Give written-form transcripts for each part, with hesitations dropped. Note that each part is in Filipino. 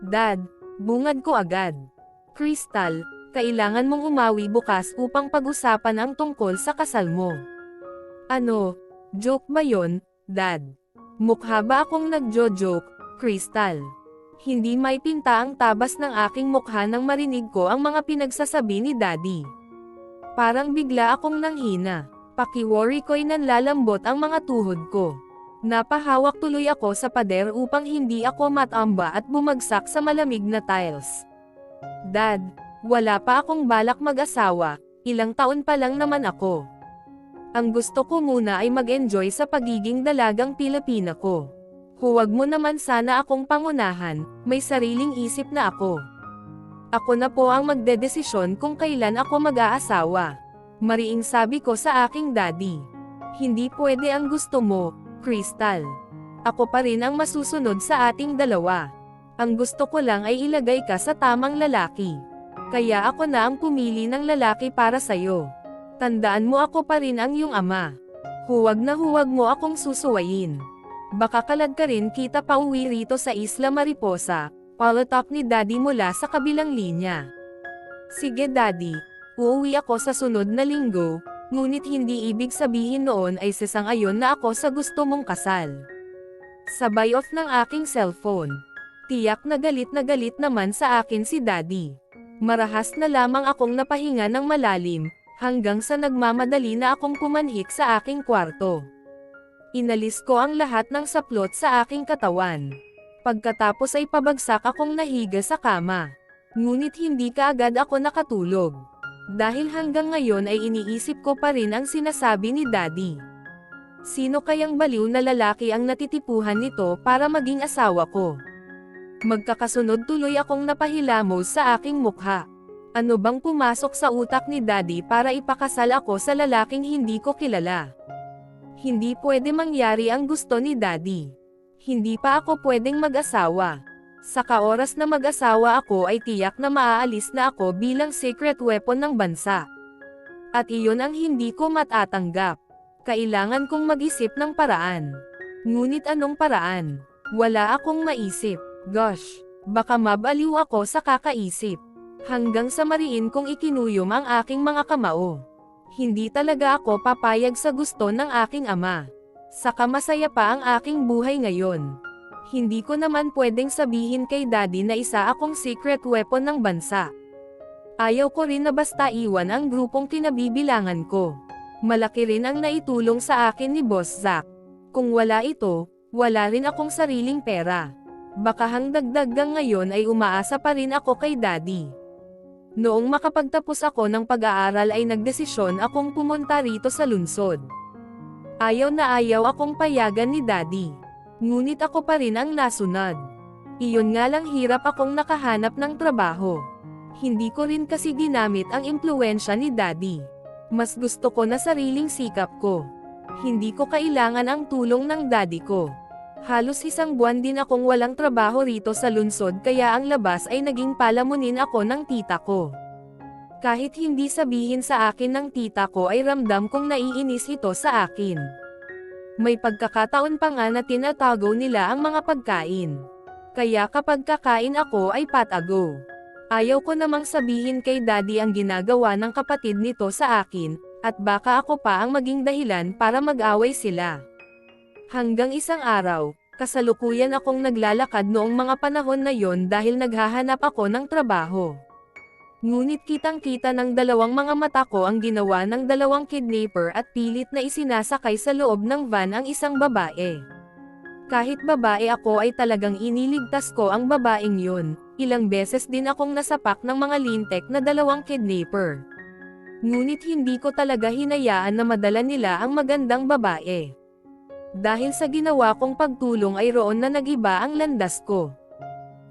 Dad, bungad ko agad. Crystal, kailangan mong umawi bukas upang pag-usapan ang tungkol sa kasal mo. Ano? Joke ba yon, Dad? Mukha ba akong nagjo-joke, Crystal? Hindi may pinta ang tabas ng aking mukha nang marinig ko ang mga pinagsasabi ni Daddy. Parang bigla akong nanghina. Pakiworry ko'y nanlalambot ang mga tuhod ko. Napahawak tuloy ako sa pader upang hindi ako matamba at bumagsak sa malamig na tiles. Dad, wala pa akong balak mag-asawa, ilang taon pa lang naman ako. Ang gusto ko muna ay mag-enjoy sa pagiging dalagang Pilipina ko. Huwag mo naman sana akong pangunahan, may sariling isip na ako. Ako na po ang magdedesisyon kung kailan ako mag-aasawa. Mariing sabi ko sa aking daddy. Hindi pwede ang gusto mo, Crystal. Ako pa rin ang masusunod sa ating dalawa. Ang gusto ko lang ay ilagay ka sa tamang lalaki. Kaya ako na ang pumili ng lalaki para sa'yo. Tandaan mo ako pa rin ang iyong ama. Huwag na huwag mo akong susuwayin. Baka kalad ka rin kita pauwi rito sa Isla Mariposa, palatak ni Daddy mula sa kabilang linya. Sige Daddy, uuwi ako sa sunod na linggo, ngunit hindi ibig sabihin noon ay sasang-ayon na ako sa gusto mong kasal. Sabay off ng aking cellphone. Tiyak na galit naman sa akin si Daddy. Marahas na lamang akong napahinga ng malalim, hanggang sa nagmamadali na akong pumanhik sa aking kwarto. Inalis ko ang lahat ng saplot sa aking katawan. Pagkatapos ay pabagsak akong nahiga sa kama. Ngunit hindi kaagad ako nakatulog. Dahil hanggang ngayon ay iniisip ko pa rin ang sinasabi ni Daddy. Sino kayang baliw na lalaki ang natitipuhan nito para maging asawa ko? Magkakasunod tuloy akong napahilamos sa aking mukha. Ano bang pumasok sa utak ni Daddy para ipakasal ako sa lalaking hindi ko kilala? Hindi pwede mangyari ang gusto ni Daddy. Hindi pa ako pwedeng mag-asawa. Sa kaoras na mag-asawa ako ay tiyak na maaalis na ako bilang secret weapon ng bansa. At iyon ang hindi ko matatanggap. Kailangan kong mag-isip ng paraan. Ngunit anong paraan? Wala akong maisip. Gosh, baka mabaliw ako sa kakaisip. Hanggang sa mariin kong ikinuyom ang aking mga kamao. Hindi talaga ako papayag sa gusto ng aking ama. Saka masaya pa ang aking buhay ngayon. Hindi ko naman pwedeng sabihin kay Daddy na isa akong secret weapon ng bansa. Ayaw ko rin na basta iwan ang grupong kinabibilangan ko. Malaki rin ang naitulong sa akin ni Boss Zack. Kung wala ito, wala rin akong sariling pera. Baka hangdagdagang ngayon ay umaasa pa rin ako kay Daddy. Noong makapagtapos ako ng pag-aaral ay nagdesisyon akong pumunta rito sa lungsod. Ayaw na ayaw akong payagan ni Daddy. Ngunit ako pa rin ang nasunod. Iyon nga lang hirap akong nakahanap ng trabaho. Hindi ko rin kasi ginamit ang impluwensya ni Daddy. Mas gusto ko na sariling sikap ko. Hindi ko kailangan ang tulong ng Daddy ko. Halos isang buwan din akong walang trabaho rito sa lungsod kaya ang labas ay naging palamunin ako ng tita ko. Kahit hindi sabihin sa akin ng tita ko ay ramdam kong naiinis ito sa akin. May pagkakataon pa nga na tinatago nila ang mga pagkain. Kaya kapag kakain ako ay patago. Ayaw ko namang sabihin kay Daddy ang ginagawa ng kapatid nito sa akin, at baka ako pa ang maging dahilan para mag-away sila. Hanggang isang araw, kasalukuyan akong naglalakad noong mga panahon na yon dahil naghahanap ako ng trabaho. Ngunit kitang-kita ng dalawang mga mata ko ang ginawa ng dalawang kidnapper at pilit na isinasakay sa loob ng van ang isang babae. Kahit babae ako ay talagang iniligtas ko ang babaeng yun, ilang beses din akong nasapak ng mga lintek na dalawang kidnapper. Ngunit hindi ko talaga hinayaan na madala nila ang magandang babae. Dahil sa ginawa kong pagtulong ay roon na nagiba ang landas ko.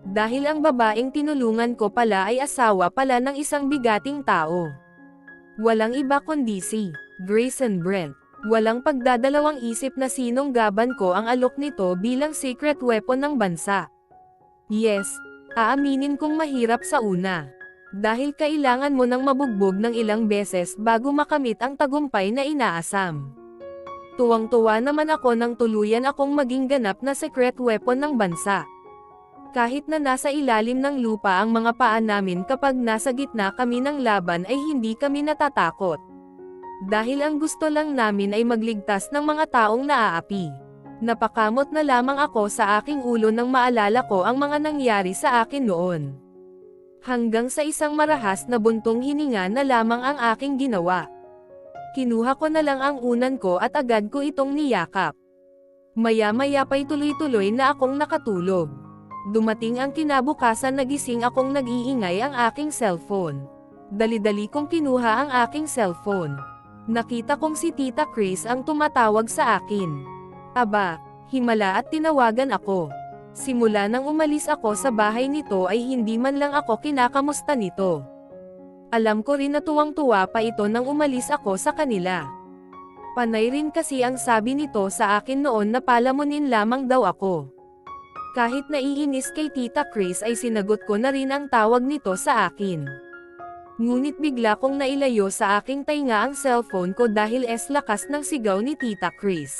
Dahil ang babaeng tinulungan ko pala ay asawa pala ng isang bigating tao. Walang iba kundi si Grayson Brent. Walang pagdadalawang isip na sinong gaban ko ang alok nito bilang secret weapon ng bansa. Yes, aaminin kong mahirap sa una. Dahil kailangan mo nang mabugbog ng ilang beses bago makamit ang tagumpay na inaasam. Tuwang-tuwa naman ako nang tuluyan akong maging ganap na secret weapon ng bansa. Kahit na nasa ilalim ng lupa ang mga paa namin kapag nasa gitna kami ng laban ay hindi kami natatakot. Dahil ang gusto lang namin ay magligtas ng mga taong naaapi. Napakamot na lamang ako sa aking ulo nang maalala ko ang mga nangyari sa akin noon. Hanggang sa isang marahas na buntong hininga na lamang ang aking ginawa. Kinuha ko na lang ang unan ko at agad ko itong niyakap. Maya-maya pa'y tuloy-tuloy na akong nakatulog. Dumating ang kinabukasan, nagising akong nag-iingay ang aking cellphone. Dali-dali kong kinuha ang aking cellphone. Nakita kong si Tita Chris ang tumatawag sa akin. Aba, himala at tinawagan ako. Simula nang umalis ako sa bahay nito ay hindi man lang ako kinakamusta nito. Alam ko rin na tuwang-tuwa pa ito nang umalis ako sa kanila. Panay rin kasi ang sabi nito sa akin noon na palamunin lamang daw ako. Kahit naiinis kay Tita Chris ay sinagot ko na rin ang tawag nito sa akin. Ngunit bigla kong nailayo sa aking tainga ang cellphone ko dahil lakas ng sigaw ni Tita Chris.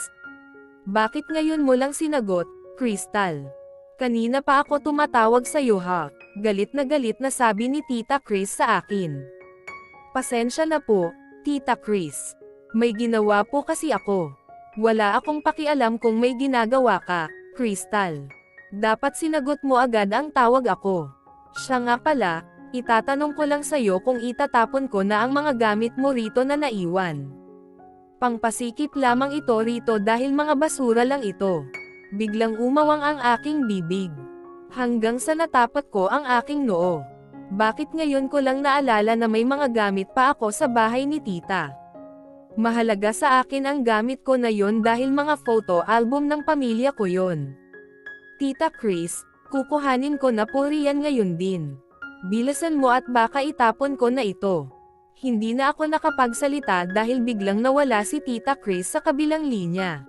Bakit ngayon mo lang sinagot, Crystal? Kanina pa ako tumatawag sa'yo ha, galit na sabi ni Tita Chris sa akin. Pasensya na po, Tita Chris. May ginawa po kasi ako. Wala akong pakialam kung may ginagawa ka, Crystal. Dapat sinagot mo agad ang tawag ako. Siya nga pala, itatanong ko lang sa'yo kung itatapon ko na ang mga gamit mo rito na naiwan. Pangpasikip lamang ito rito dahil mga basura lang ito. Biglang umawang ang aking bibig. Hanggang sa natapat ko ang aking noo. Bakit ngayon ko lang naalala na may mga gamit pa ako sa bahay ni Tita? Mahalaga sa akin ang gamit ko na yon dahil mga photo album ng pamilya ko yon. Tita Chris, kukuhanin ko na po riyan ngayon din. Bilisan mo at baka itapon ko na ito. Hindi na ako nakapagsalita dahil biglang nawala si Tita Chris sa kabilang linya.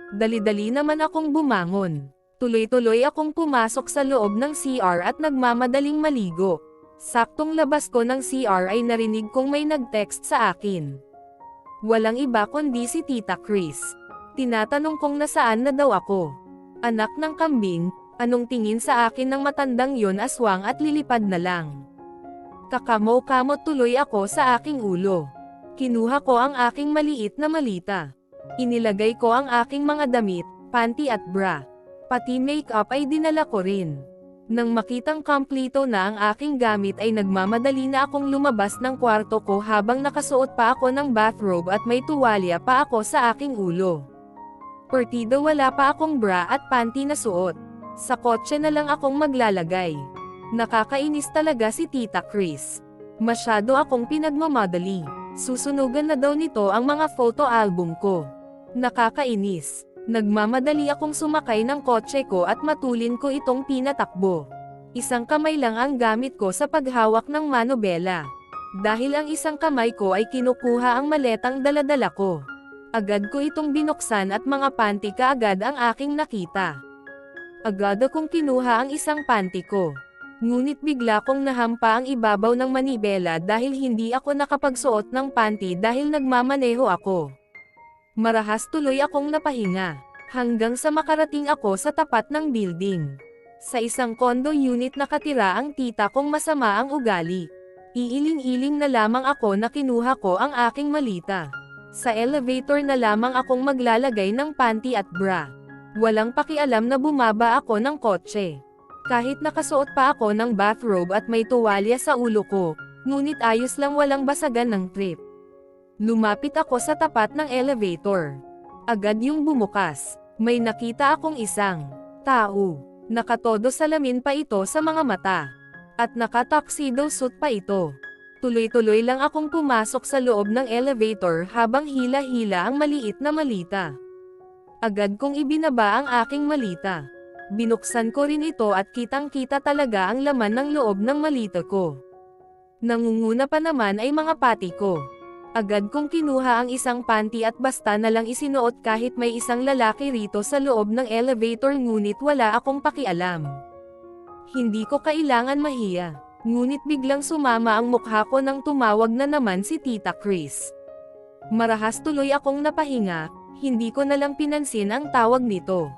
Dali-dali naman akong bumangon. Tuloy-tuloy akong pumasok sa loob ng CR at nagmamadaling maligo. Saktong labas ko ng CR ay narinig kong may nag-text sa akin. Walang iba kundi si Tita Chris. Tinatanong kong nasaan na daw ako. Anak ng kambing, anong tingin sa akin ng matandang yon, aswang at lilipad na lang. Kakamo-kamot tuloy ako sa aking ulo. Kinuha ko ang aking maliit na malita. Inilagay ko ang aking mga damit, panty at bra. Pati make-up ay dinala ko rin. Nang makitang kompleto na ang aking gamit ay nagmamadali na akong lumabas ng kwarto ko habang nakasuot pa ako ng bathrobe at may tuwalya pa ako sa aking ulo. Partido wala pa akong bra at panty na suot. Sa kotse na lang akong maglalagay. Nakakainis talaga si Tita Chris. Masyado akong pinagmamadali. Susunugan na daw nito ang mga photo album ko. Nakakainis. Nagmamadali akong sumakay ng kotse ko at matulin ko itong pinatakbo. Isang kamay lang ang gamit ko sa paghawak ng manobela. Dahil ang isang kamay ko ay kinukuha ang maletang daladala ko. Agad ko itong binuksan at mga panty kaagad ang aking nakita. Agad akong kinuha ang isang panty ko. Ngunit bigla kong nahampa ang ibabaw ng manibela dahil hindi ako nakapagsuot ng panty dahil nagmamaneho ako. Marahas tuloy akong napahinga, hanggang sa makarating ako sa tapat ng building. Sa isang condo unit nakatira ang tita kong masama ang ugali. Iiling-iling na lamang ako na kinuha ko ang aking malita. Sa elevator na lamang akong maglalagay ng panty at bra. Walang pakialam na bumaba ako ng kotse. Kahit nakasuot pa ako ng bathrobe at may tuwalya sa ulo ko, ngunit ayos lang walang basagan ng trip. Lumapit ako sa tapat ng elevator. Agad yung bumukas. May nakita akong isang tao. Nakatodo salamin pa ito sa mga mata. At naka-tuxedo suit pa ito. Tuloy-tuloy lang akong pumasok sa loob ng elevator habang hila-hila ang maliit na malita. Agad kong ibinaba ang aking malita. Binuksan ko rin ito at kitang-kita talaga ang laman ng loob ng malita ko. Nangunguna pa naman ay mga pati ko. Agad kong kinuha ang isang panty at basta na lang isinuot kahit may isang lalaki rito sa loob ng elevator ngunit wala akong pakialam. Hindi ko kailangan mahiya. Ngunit biglang sumama ang mukha ko nang tumawag na naman si Tita Chris. Marahas tuloy akong napahinga, hindi ko na lang pinansin ang tawag nito.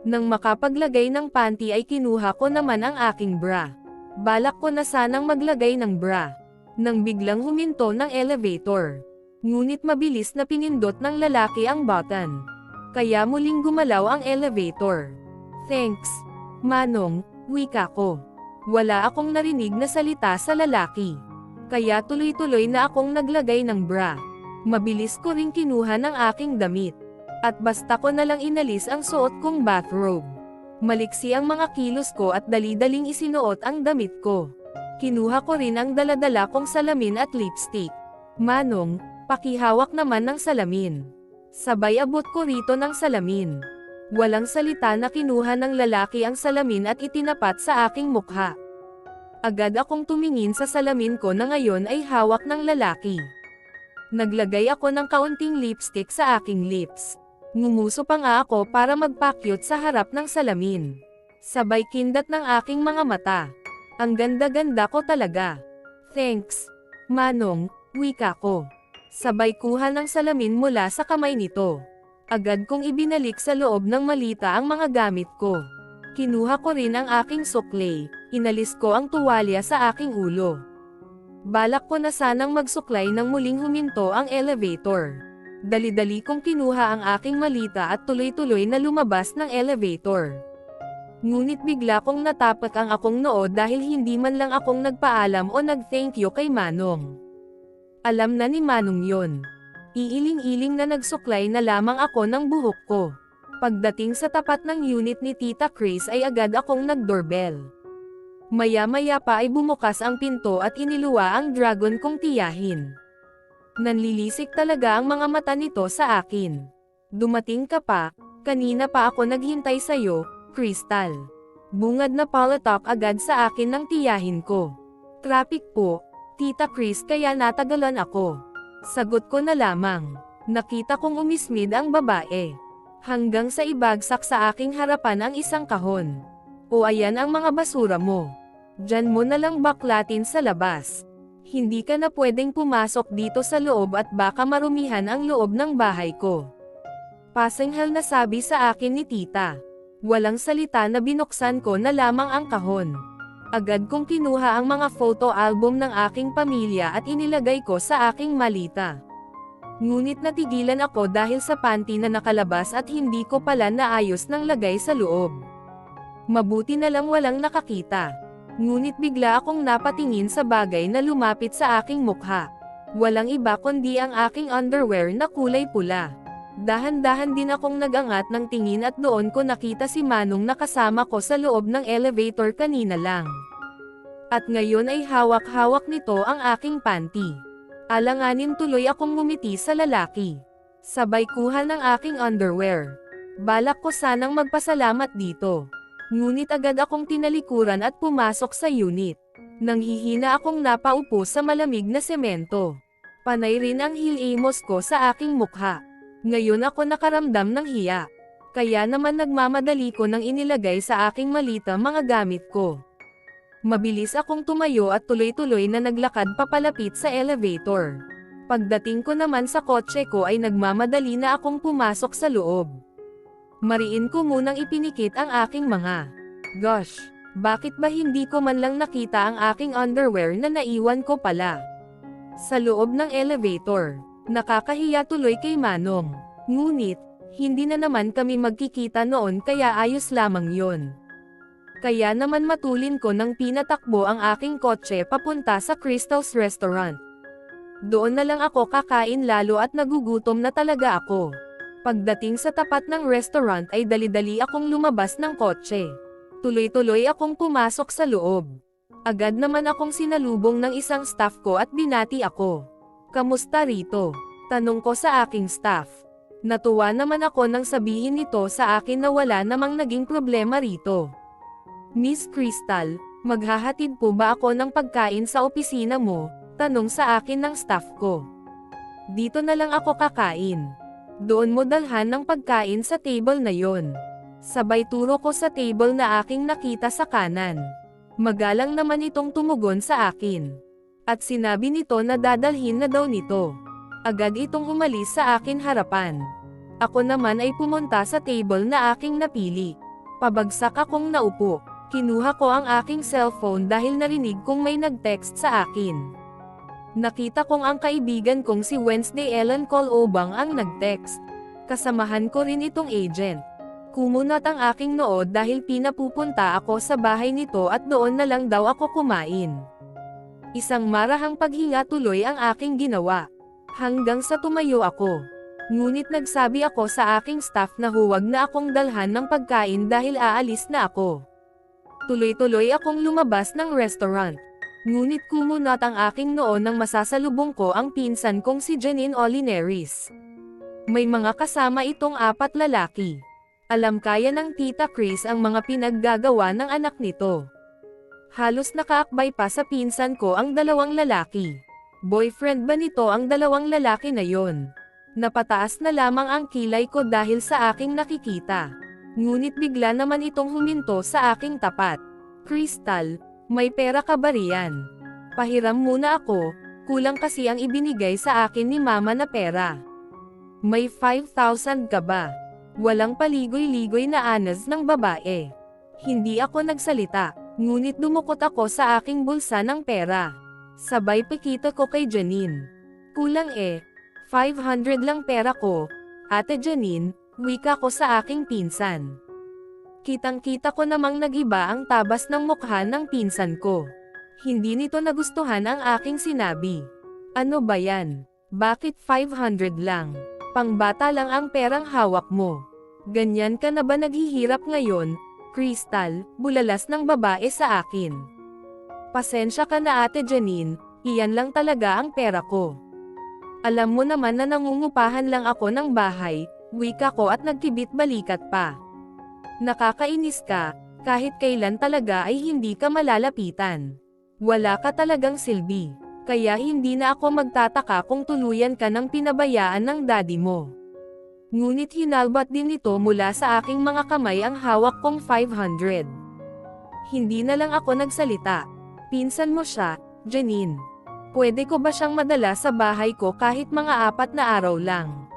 Nang makapaglagay ng panty ay kinuha ko naman ang aking bra. Balak ko na sanang maglagay ng bra. Nang biglang huminto ng elevator. Ngunit mabilis na pinindot ng lalaki ang button. Kaya muling gumalaw ang elevator. Thanks, Manong, wika ko. Wala akong narinig na salita sa lalaki. Kaya tuloy-tuloy na akong naglagay ng bra. Mabilis ko ring kinuha ng aking damit. At basta ko na lang inalis ang suot kong bathrobe. Maliksi ang mga kilos ko at dali-daling isinuot ang damit ko. Kinuha ko rin ang daladala kong salamin at lipstick. Manong, pakihawak naman ng salamin. Sabay abot ko rito ng salamin. Walang salita na kinuha ng lalaki ang salamin at itinapat sa aking mukha. Agad akong tumingin sa salamin ko na ngayon ay hawak ng lalaki. Naglagay ako ng kaunting lipstick sa aking lips. Ngumuso pa nga ako para magpakyut sa harap ng salamin. Sabay kindat ng aking mga mata. Ang ganda-ganda ko talaga. Thanks, Manong, wika ko. Sabay kuha ng salamin mula sa kamay nito. Agad kong ibinalik sa loob ng malita ang mga gamit ko. Kinuha ko rin ang aking suklay, inalis ko ang tuwalya sa aking ulo. Balak ko na sanang magsuklay nang muling huminto ang elevator. Dali-dali kong kinuha ang aking malita at tuloy-tuloy na lumabas ng elevator. Ngunit bigla kong natapak ang akong noo dahil hindi man lang akong nagpaalam o nag-thank you kay Manong. Alam na ni Manong yon. Iiling-iling na nagsuklay na lamang ako ng buhok ko. Pagdating sa tapat ng unit ni Tita Chris ay agad akong nag-doorbell. Maya-maya pa ay bumukas ang pinto at iniluwa ang dragon kong tiyahin. Nanlilisik talaga ang mga mata nito sa akin. Dumating ka pa, kanina pa ako naghintay sa'yo, Crystal. Bungad na palatak agad sa akin ng tiyahin ko. Traffic po, Tita Chris kaya natagalan ako. Sagot ko na lamang. Nakita kong umismid ang babae. Hanggang sa ibagsak sa aking harapan ang isang kahon. O ayan ang mga basura mo. Diyan mo na lang baklatin sa labas. Hindi ka na pwedeng pumasok dito sa loob at baka marumihan ang loob ng bahay ko. Pasenghal na sabi sa akin ni Tita. Walang salita na binuksan ko na lamang ang kahon. Agad kong kinuha ang mga photo album ng aking pamilya at inilagay ko sa aking malita. Ngunit natigilan ako dahil sa panty na nakalabas at hindi ko pala naayos ng lagay sa loob. Mabuti na lang walang nakakita. Ngunit bigla akong napatingin sa bagay na lumapit sa aking mukha. Walang iba kundi ang aking underwear na kulay pula. Dahan-dahan din akong nagangat ng tingin at doon ko nakita si Manong na kasama ko sa loob ng elevator kanina lang. At ngayon ay hawak-hawak nito ang aking panty. Alanganin tuloy akong ngumiti sa lalaki. Sabay kuha ng aking underwear. Balak ko sanang magpasalamat dito. Ngunit agad akong tinalikuran at pumasok sa unit. Nanghihina akong napaupo sa malamig na semento. Panay rin ang hilamos ko sa aking mukha. Ngayon ako nakaramdam ng hiya. Kaya naman nagmamadali ko nang inilagay sa aking malita mga gamit ko. Mabilis akong tumayo at tuloy-tuloy na naglakad papalapit sa elevator. Pagdating ko naman sa kotse ko ay nagmamadali na akong pumasok sa loob. Mariin ko munang ipinikit ang aking mga. Gosh, bakit ba hindi ko man lang nakita ang aking underwear na naiwan ko pala? Sa loob ng elevator. Nakakahiya tuloy kay Manong. Ngunit, hindi na naman kami magkikita noon kaya ayos lamang yon. Kaya naman matulin ko nang pinatakbo ang aking kotse papunta sa Crystal's Restaurant. Doon na lang ako kakain lalo at nagugutom na talaga ako. Pagdating sa tapat ng restaurant ay dali-dali akong lumabas ng kotse. Tuloy-tuloy akong pumasok sa loob. Agad naman akong sinalubong ng isang staff ko at binati ako. Kamusta rito? Tanong ko sa aking staff. Natuwa naman ako nang sabihin nito sa akin na wala namang naging problema rito. Miss Crystal, maghahatid po ba ako ng pagkain sa opisina mo? Tanong sa akin ng staff ko. Dito na lang ako kakain. Doon mo dalhan ng pagkain sa table na yon. Sabay turo ko sa table na aking nakita sa kanan. Magalang naman itong tumugon sa akin. At sinabi nito na dadalhin na daw nito. Agad itong umalis sa akin harapan. Ako naman ay pumunta sa table na aking napili. Pabagsak akong naupo. Kinuha ko ang aking cellphone dahil narinig kong may nag-text sa akin. Nakita kong ang kaibigan kong si Wednesday Ellen Colobang ang nag-text. Kasamahan ko rin itong agent. Kumunat ang aking noo dahil pinapupunta ako sa bahay nito at doon na lang daw ako kumain. Isang marahang paghinga tuloy ang aking ginawa. Hanggang sa tumayo ako. Ngunit nagsabi ako sa aking staff na huwag na akong dalhan ng pagkain dahil aalis na ako. Tuloy-tuloy akong lumabas ng restaurant. Ngunit kumunat ang aking noo nang masasalubong ko ang pinsan kong si Janine Olineris. May mga kasama itong 4 lalaki. Alam kaya ng Tita Chris ang mga pinaggagawa ng anak nito. Halos nakaakbay pa sa pinsan ko ang 2 lalaki. Boyfriend ba nito ang 2 lalaki na yon? Napataas na lamang ang kilay ko dahil sa aking nakikita. Ngunit bigla naman itong huminto sa aking tapat. Crystal, may pera ka ba riyan? Pahiram muna ako, kulang kasi ang ibinigay sa akin ni mama na pera. May 5,000 ka ba? Walang paligoy-ligoy na anas ng babae. Hindi ako nagsalita, ngunit dumukot ako sa aking bulsa ng pera. Sabay pikito ko kay Janine. Kulang 500 lang pera ko, Ate Janine, wika ko sa aking pinsan. Kitang-kita ko namang nag-iba ang tabas ng mukha ng pinsan ko. Hindi nito nagustuhan ang aking sinabi. Ano ba yan? Bakit 500 lang? Pangbata lang ang perang hawak mo. Ganyan ka na ba naghihirap ngayon, Crystal? Bulalas ng babae sa akin. Pasensya ka na Ate Janine, iyan lang talaga ang pera ko. Alam mo naman na nangungupahan lang ako ng bahay, wika ko at nagkibit balikat pa. Nakakainis ka, kahit kailan talaga ay hindi ka malalapitan. Wala ka talagang silbi, kaya hindi na ako magtataka kung tuluyan ka ng pinabayaan ng daddy mo. Ngunit hinalbat din ito mula sa aking mga kamay ang hawak kong 500. Hindi na lang ako nagsalita. Pinsan mo siya, Janine. Pwede ko ba siyang madala sa bahay ko kahit mga 4 na araw lang?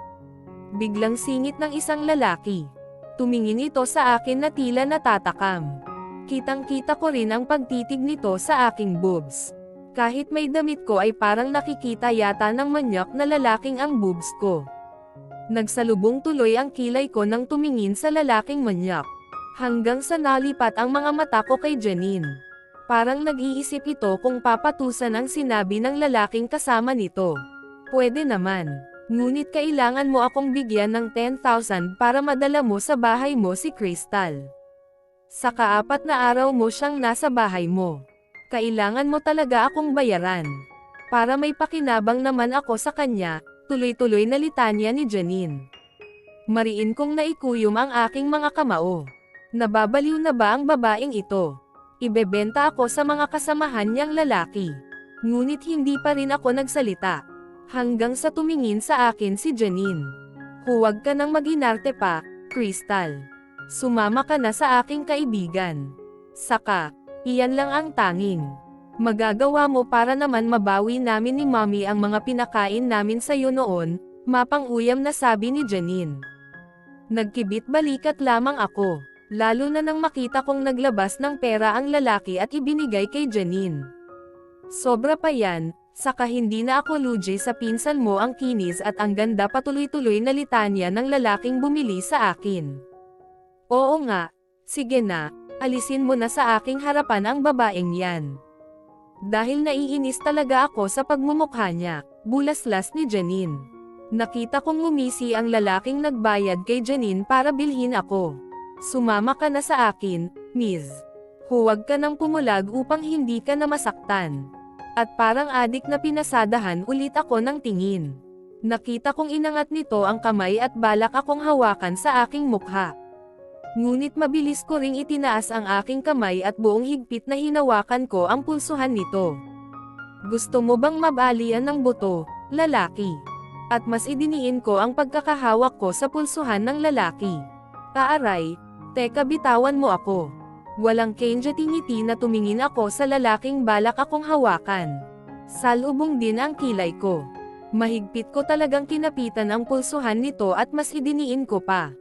Biglang singit ng isang lalaki. Tumingin ito sa akin na tila natatakam. Kitang-kita ko rin ang pagtitig nito sa aking boobs. Kahit may damit ko ay parang nakikita yata ng manyak na lalaking ang boobs ko. Nagsalubong tuloy ang kilay ko nang tumingin sa lalaking manyak. Hanggang sa nalipat ang mga mata ko kay Janine. Parang nag-iisip ito kung papatusan ang sinabi ng lalaking kasama nito. Pwede naman. Ngunit kailangan mo akong bigyan ng 10,000 para madala mo sa bahay mo si Crystal. Sa 4 na araw mo siyang nasa bahay mo. Kailangan mo talaga akong bayaran. Para may pakinabang naman ako sa kanya, tuloy-tuloy na litanya ni Janine. Mariin kong naikuyom ang aking mga kamao. Nababaliw na ba ang babaeng ito? Ibebenta ako sa mga kasamahan niyang lalaki. Ngunit hindi pa rin ako nagsalita. Hanggang sa tumingin sa akin si Janine. Huwag ka nang maginarte pa, Crystal. Sumama ka na sa aking kaibigan. Saka, iyan lang ang tanging magagawa mo para naman mabawi namin ni Mommy ang mga pinakain namin sa iyo noon, mapang-uyam na sabi ni Janine. Nagkibit balikat lamang ako, lalo na nang makita kong naglabas ng pera ang lalaki at ibinigay kay Janine. Sobra pa yan. Saka hindi na ako lugi sa pinsan mo ang kinis at ang ganda patuloy-tuloy na litanya ng lalaking bumili sa akin. Oo nga, sige na, alisin mo na sa aking harapan ang babaeng yan. Dahil naiinis talaga ako sa pagmumukha niya, bulaslas ni Janine. Nakita kong ngumisi ang lalaking nagbayad kay Janine para bilhin ako. Sumama ka na sa akin, Miss. Huwag ka nang pumulag upang hindi ka na masaktan. At parang adik na pinasadahan ulit ako ng tingin. Nakita kong inangat nito ang kamay at balak akong hawakan sa aking mukha. Ngunit mabilis ko ring itinaas ang aking kamay at buong higpit na hinawakan ko ang pulsuhan nito. Gusto mo bang mabalian ng buto, lalaki? At mas idiniin ko ang pagkakahawak ko sa pulsuhan ng lalaki. Taaray, teka bitawan mo ako. Walang kenja-tingiti na tumingin ako sa lalaking balak akong hawakan. Salubong din ang kilay ko. Mahigpit ko talagang kinapitan ang pulsuhan nito at mas idiniin ko pa.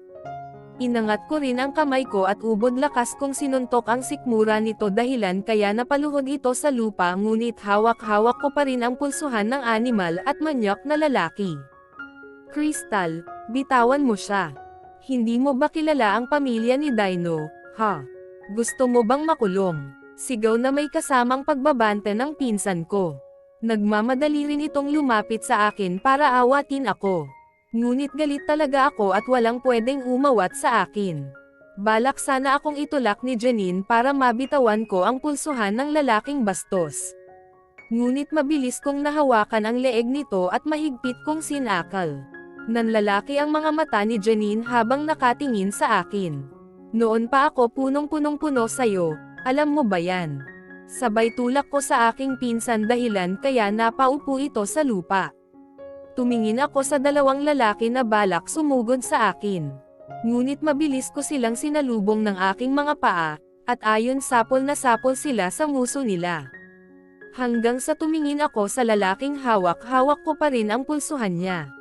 Inangat ko rin ang kamay ko at ubod lakas kong sinuntok ang sikmura nito dahilan kaya napaluhod ito sa lupa ngunit hawak-hawak ko pa rin ang pulsuhan ng animal at manyak na lalaki. Crystal, bitawan mo siya. Hindi mo ba kilala ang pamilya ni Dino, ha? Gusto mo bang makulong? Sigaw na may kasamang pagbabante ng pinsan ko. Nagmamadali rin itong lumapit sa akin para awatin ako. Ngunit galit talaga ako at walang pwedeng umawat sa akin. Balak sana akong itulak ni Janine para mabitawan ko ang pulsuhan ng lalaking bastos. Ngunit mabilis kong nahawakan ang leeg nito at mahigpit kong sinakal. Nanlalaki ang mga mata ni Janine habang nakatingin sa akin. Noon pa ako punong-punong-puno sa'yo, alam mo ba yan? Sabay tulak ko sa aking pinsan dahilan kaya napaupo ito sa lupa. Tumingin ako sa dalawang lalaki na balak sumugod sa akin. Ngunit mabilis ko silang sinalubong ng aking mga paa, at ayon sapol na sapol sila sa nguso nila. Hanggang sa tumingin ako sa lalaking hawak-hawak ko pa rin ang pulsuhan niya.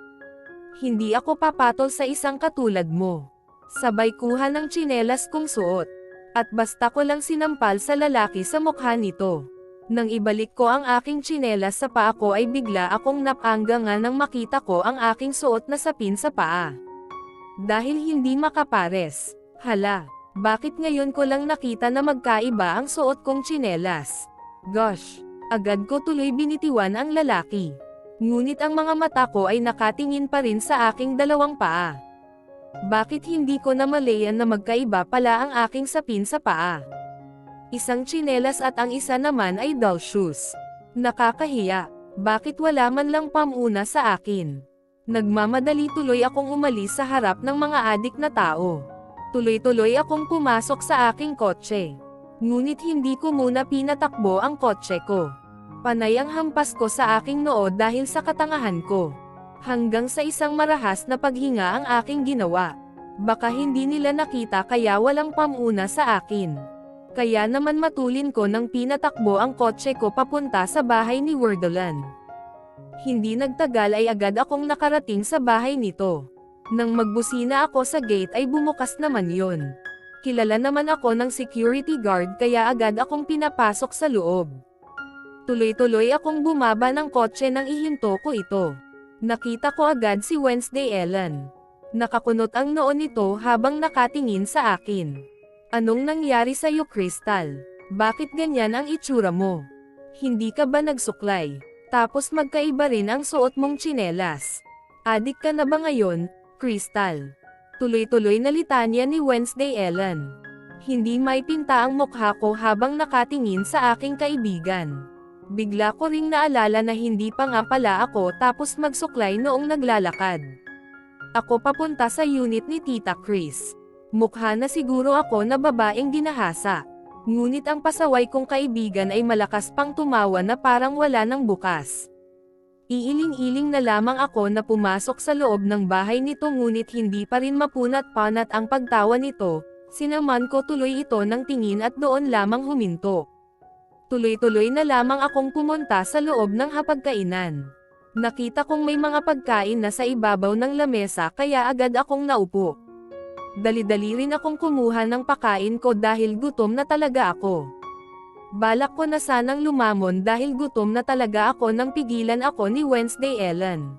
Hindi ako papatol sa isang katulad mo. Sabay kuha ng tsinelas kong suot. At basta ko lang sinampal sa lalaki sa mukha nito. Nang ibalik ko ang aking tsinelas sa paa ko ay bigla akong napangga nga nang makita ko ang aking suot na sapin sa paa. Dahil hindi makapares. Hala, bakit ngayon ko lang nakita na magkaiba ang suot kong tsinelas? Gosh, agad ko tuloy binitiwan ang lalaki. Ngunit ang mga mata ko ay nakatingin pa rin sa aking dalawang paa. Bakit hindi ko namalayan na magkaiba pala ang aking sapin sa paa? Isang tsinelas at ang isa naman ay doll shoes. Nakakahiya. Bakit wala man lang pamuna sa akin? Nagmamadali tuloy akong umalis sa harap ng mga adik na tao. Tuloy-tuloy akong pumasok sa aking kotse. Ngunit hindi ko muna pinatakbo ang kotse ko. Panay ang hampas ko sa aking noo dahil sa katangahan ko. Hanggang sa isang marahas na paghinga ang aking ginawa. Baka hindi nila nakita kaya walang pamuna sa akin. Kaya naman matulin ko nang pinatakbo ang kotse ko papunta sa bahay ni Werdolan. Hindi nagtagal ay agad akong nakarating sa bahay nito. Nang magbusina ako sa gate ay bumukas naman yon. Kilala naman ako ng security guard kaya agad akong pinapasok sa loob. Tuloy-tuloy akong bumaba ng kotse nang ihinto ko ito. Nakita ko agad si Wednesday Ellen. Nakakunot ang noo nito habang nakatingin sa akin. Anong nangyari sa'yo, Crystal? Bakit ganyan ang itsura mo? Hindi ka ba nagsuklay? Tapos magkaiba rin ang suot mong tsinelas. Adik ka na ba ngayon, Crystal? Tuloy-tuloy na litanya ni Wednesday Ellen. Hindi may pinta ang mukha ko habang nakatingin sa aking kaibigan. Bigla ko ring naalala na hindi pa nga pala ako tapos magsuklay noong naglalakad. Ako papunta sa unit ni Tita Chris. Mukha na siguro ako na babaeng ginahasa. Ngunit ang pasaway kong kaibigan ay malakas pang tumawa na parang wala nang bukas. Iiling-iling na lamang ako na pumasok sa loob ng bahay nito ngunit hindi pa rin mapunat-panat ang pagtawa nito. Sinaman ko tuloy ito ng tingin at doon lamang huminto. Tuloy-tuloy na lamang akong pumunta sa loob ng hapagkainan. Nakita kong may mga pagkain na sa ibabaw ng lamesa kaya agad akong naupo. Dali-dali rin akong kumuha ng pakain ko dahil gutom na talaga ako. Balak ko na sanang lumamon dahil gutom na talaga ako nang pigilan ako ni Wednesday Ellen.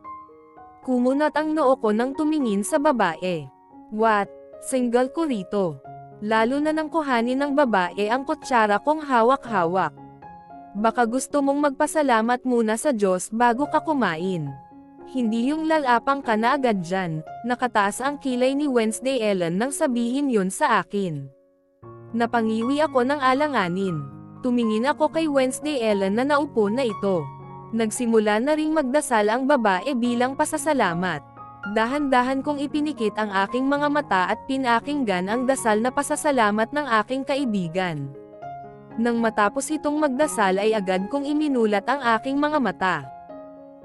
Kumunat ang noo ko nang tumingin sa babae. What? Single ko rito. Lalo na nang kuhanin ng babae ang kutsara kong hawak-hawak. Baka gusto mong magpasalamat muna sa Diyos bago ka kumain. Hindi yung lalapang ka na agad dyan. Nakataas ang kilay ni Wednesday Ellen nang sabihin yun sa akin. Napangiwi ako ng alanganin. Tumingin ako kay Wednesday Ellen na naupo na ito. Nagsimula na ring magdasal ang babae bilang pasasalamat. Dahan-dahan kong ipinikit ang aking mga mata at pinakinggan ang dasal na pasasalamat ng aking kaibigan. Nang matapos itong magdasal ay agad kong iminulat ang aking mga mata.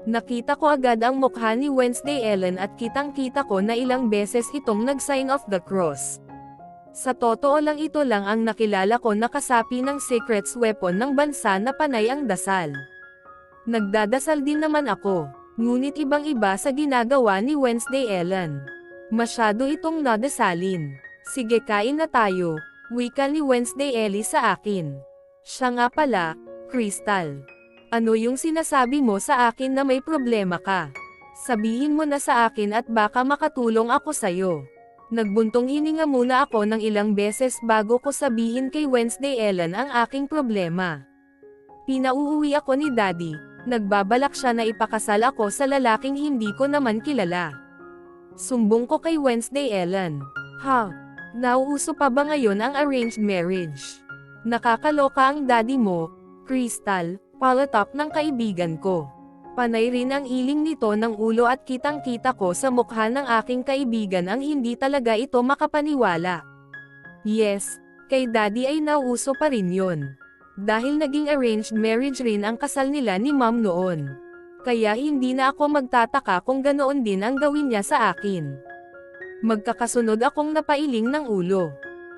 Nakita ko agad ang mukha ni Wednesday Ellen at kitang-kita ko na ilang beses itong nag-sign of the cross. Sa totoo lang ito lang ang nakilala ko na kasapi ng secrets weapon ng bansa na panay ang dasal. Nagdadasal din naman ako, ngunit ibang-iba sa ginagawa ni Wednesday Ellen. Masyado itong nadasalin. Sige, kain na tayo, wika ni Wednesday Ellie sa akin. Siya nga pala, Crystal. Ano yung sinasabi mo sa akin na may problema ka? Sabihin mo na sa akin at baka makatulong ako sa'yo. Nagbuntong hininga muna ako ng ilang beses bago ko sabihin kay Wednesday Ellen ang aking problema. Pinauuwi ako ni Daddy, nagbabalak siya na ipakasal ako sa lalaking hindi ko naman kilala. Sumbong ko kay Wednesday Ellen. Ha? Nauuso pa ba ngayon ang arranged marriage? Nakakaloka ang daddy mo, Crystal, palatak ng kaibigan ko. Panay rin ang iling nito ng ulo at kitang-kita ko sa mukha ng aking kaibigan ang hindi talaga ito makapaniwala. Yes, kay daddy ay nauuso pa rin yun. Dahil naging arranged marriage rin ang kasal nila ni mom noon. Kaya hindi na ako magtataka kung ganoon din ang gawin niya sa akin. Magkakasunod akong napailing ng ulo.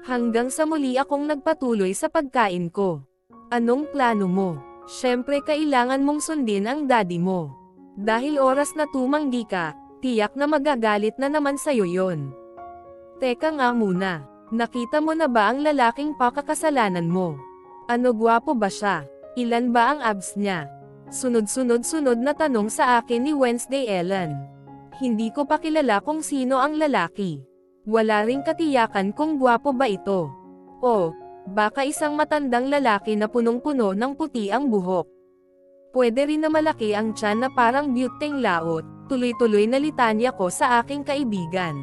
Hanggang sa muli akong nagpatuloy sa pagkain ko. Anong plano mo? Siyempre kailangan mong sundin ang daddy mo. Dahil oras na tumanggi ka, tiyak na magagalit na naman sa'yo yon. Teka nga muna, nakita mo na ba ang lalaking pakakasalanan mo? Ano, gwapo ba siya? Ilan ba ang abs niya? Sunod-sunod na tanong sa akin ni Wednesday Ellen. Hindi ko pa kilala kung sino ang lalaki. Wala ring katiyakan kung gwapo ba ito. O, baka isang matandang lalaki na punong-puno ng puti ang buhok. Pwede rin na malaki ang tiyan na parang buteng laot, tuloy-tuloy na litanya ko sa aking kaibigan.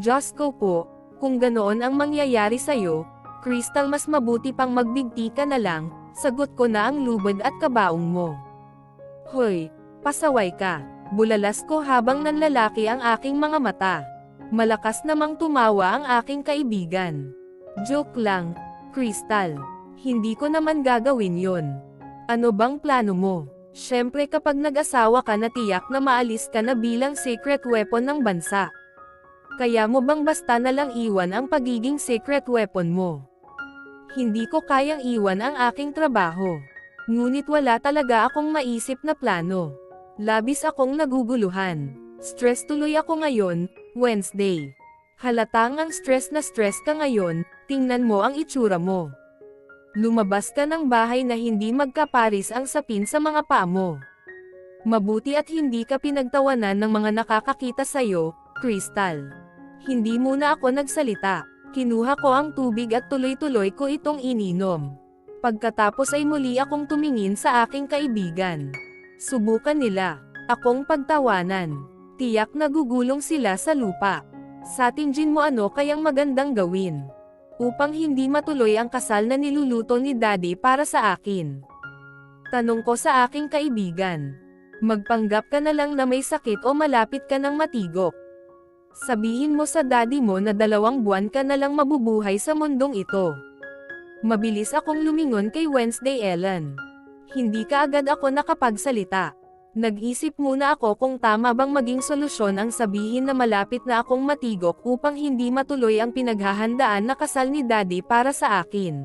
Diyos ko po, kung ganoon ang mangyayari sa'yo, Crystal, mas mabuti pang magbigti ka na lang, sagot ko na ang lubad at kabaong mo. Hoy, pasaway ka. Bulalas ko habang nanlalaki ang aking mga mata. Malakas namang tumawa ang aking kaibigan. Joke lang, Crystal. Hindi ko naman gagawin yon. Ano bang plano mo? Siyempre kapag nag-asawa ka na tiyak na maalis ka na bilang secret weapon ng bansa. Kaya mo bang basta na lang iwan ang pagiging secret weapon mo? Hindi ko kayang iwan ang aking trabaho. Ngunit wala talaga akong maisip na plano. Labis akong naguguluhan. Stress tuloy ako ngayon, Wednesday. Halatang ang stress na stress ka ngayon, tingnan mo ang itsura mo. Lumabas ka ng bahay na hindi magkaparis ang sapin sa mga paa mo. Mabuti at hindi ka pinagtawanan ng mga nakakakita sa'yo, Crystal. Hindi muna ako nagsalita. Kinuha ko ang tubig at tuloy-tuloy ko itong ininom. Pagkatapos ay muli akong tumingin sa aking kaibigan. Subukan nila akong pagtawanan. Tiyak nagugulong sila sa lupa. Sa tingin mo ano kayang magandang gawin? Upang hindi matuloy ang kasal na niluluto ni Daddy para sa akin. Tanong ko sa aking kaibigan. Magpanggap ka na lang na may sakit o malapit ka ng matigok. Sabihin mo sa daddy mo na 2 buwan ka na lang mabubuhay sa mundong ito. Mabilis akong lumingon kay Wednesday Ellen. Hindi kaagad ako nakapagsalita. Nag-isip muna ako kung tama bang maging solusyon ang sabihin na malapit na akong matigok upang hindi matuloy ang pinaghahandaan na kasal ni Daddy para sa akin.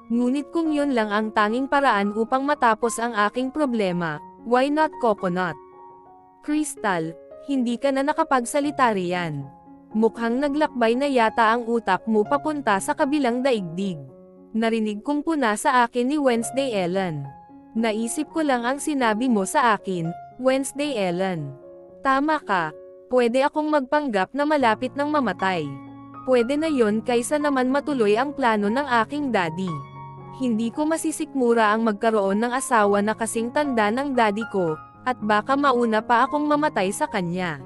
Ngunit kung yun lang ang tanging paraan upang matapos ang aking problema, why not coconut? Crystal, hindi ka na nakapagsalita riyan. Mukhang naglakbay na yata ang utak mo papunta sa kabilang daigdig. Narinig kong puna sa akin ni Wednesday Ellen. Naisip ko lang ang sinabi mo sa akin, Wednesday Ellen. Tama ka, pwede akong magpanggap na malapit ng mamatay. Pwede na yon kaysa naman matuloy ang plano ng aking daddy. Hindi ko masisikmura ang magkaroon ng asawa na kasing tanda ng daddy ko, at baka mauna pa akong mamatay sa kanya.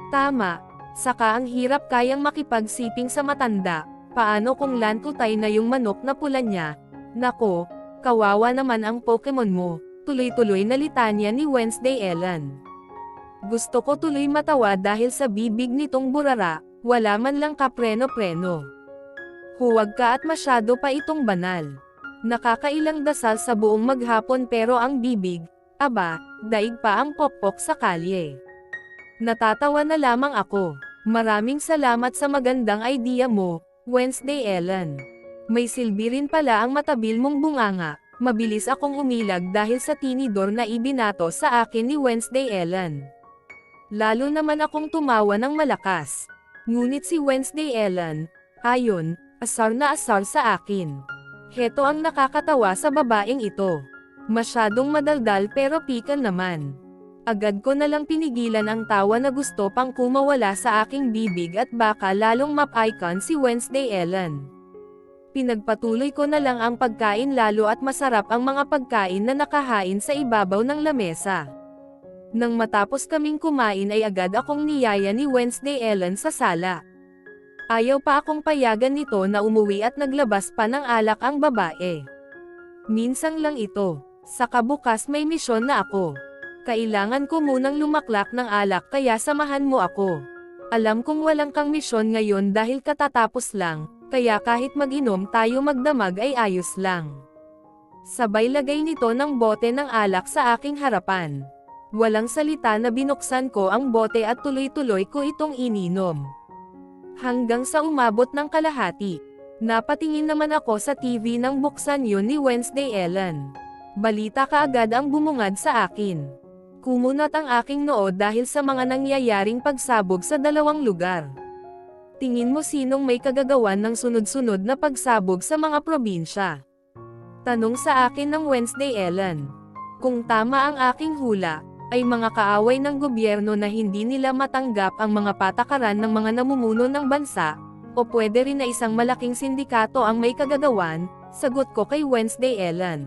Tama, saka ang hirap kayang makipagsiping sa matanda, paano kung lantutay na yung manok na pula niya? Nako, kawawa naman ang Pokemon mo, tuloy-tuloy na litanya ni Wednesday Ellen. Gusto ko tuloy matawa dahil sa bibig nitong burara, wala man lang kapreno-preno. Huwag ka at masyado pa itong banal. Nakakailang dasal sa buong maghapon pero ang bibig, aba, daig pa ang pokpok sa kalye. Natatawa na lamang ako. Maraming salamat sa magandang idea mo, Wednesday Ellen. May silbi rin pala ang matabil mong bunganga. Mabilis akong umilag dahil sa tinidor na ibinato sa akin ni Wednesday Ellen. Lalo naman akong tumawa ng malakas. Ngunit si Wednesday Ellen, ayon, asar na asar sa akin. Heto ang nakakatawa sa babaeng ito. Masyadong madaldal pero pikan naman. Agad ko nalang pinigilan ang tawa na gusto pang kumawala sa aking bibig at baka lalong map-icon si Wednesday Ellen. Pinagpatuloy ko na lang ang pagkain lalo at masarap ang mga pagkain na nakahain sa ibabaw ng lamesa. Nang matapos kaming kumain ay agad akong niyaya ni Wednesday Ellen sa sala. Ayaw pa akong payagan nito na umuwi at naglabas pa ng alak ang babae. Minsang lang ito. Saka bukas may misyon na ako. Kailangan ko munang lumaklak ng alak kaya samahan mo ako. Alam kong walang kang misyon ngayon dahil katatapos lang, kaya kahit mag-inom tayo magdamag ay ayos lang. Sabay lagay nito ng bote ng alak sa aking harapan. Walang salita na binuksan ko ang bote at tuloy-tuloy ko itong ininom. Hanggang sa umabot ng kalahati. Napatingin naman ako sa TV nang buksan yun ni Wednesday Ellen. Balita kaagad ang bumungad sa akin. Kumunat ang aking noo dahil sa mga nangyayaring pagsabog sa dalawang lugar. Tingin mo sinong may kagagawan ng sunod-sunod na pagsabog sa mga probinsya? Tanong sa akin ng Wednesday Ellen. Kung tama ang aking hula, ay mga kaaway ng gobyerno na hindi nila matanggap ang mga patakaran ng mga namumuno ng bansa, o pwede rin na isang malaking sindikato ang may kagagawan, sagot ko kay Wednesday Ellen.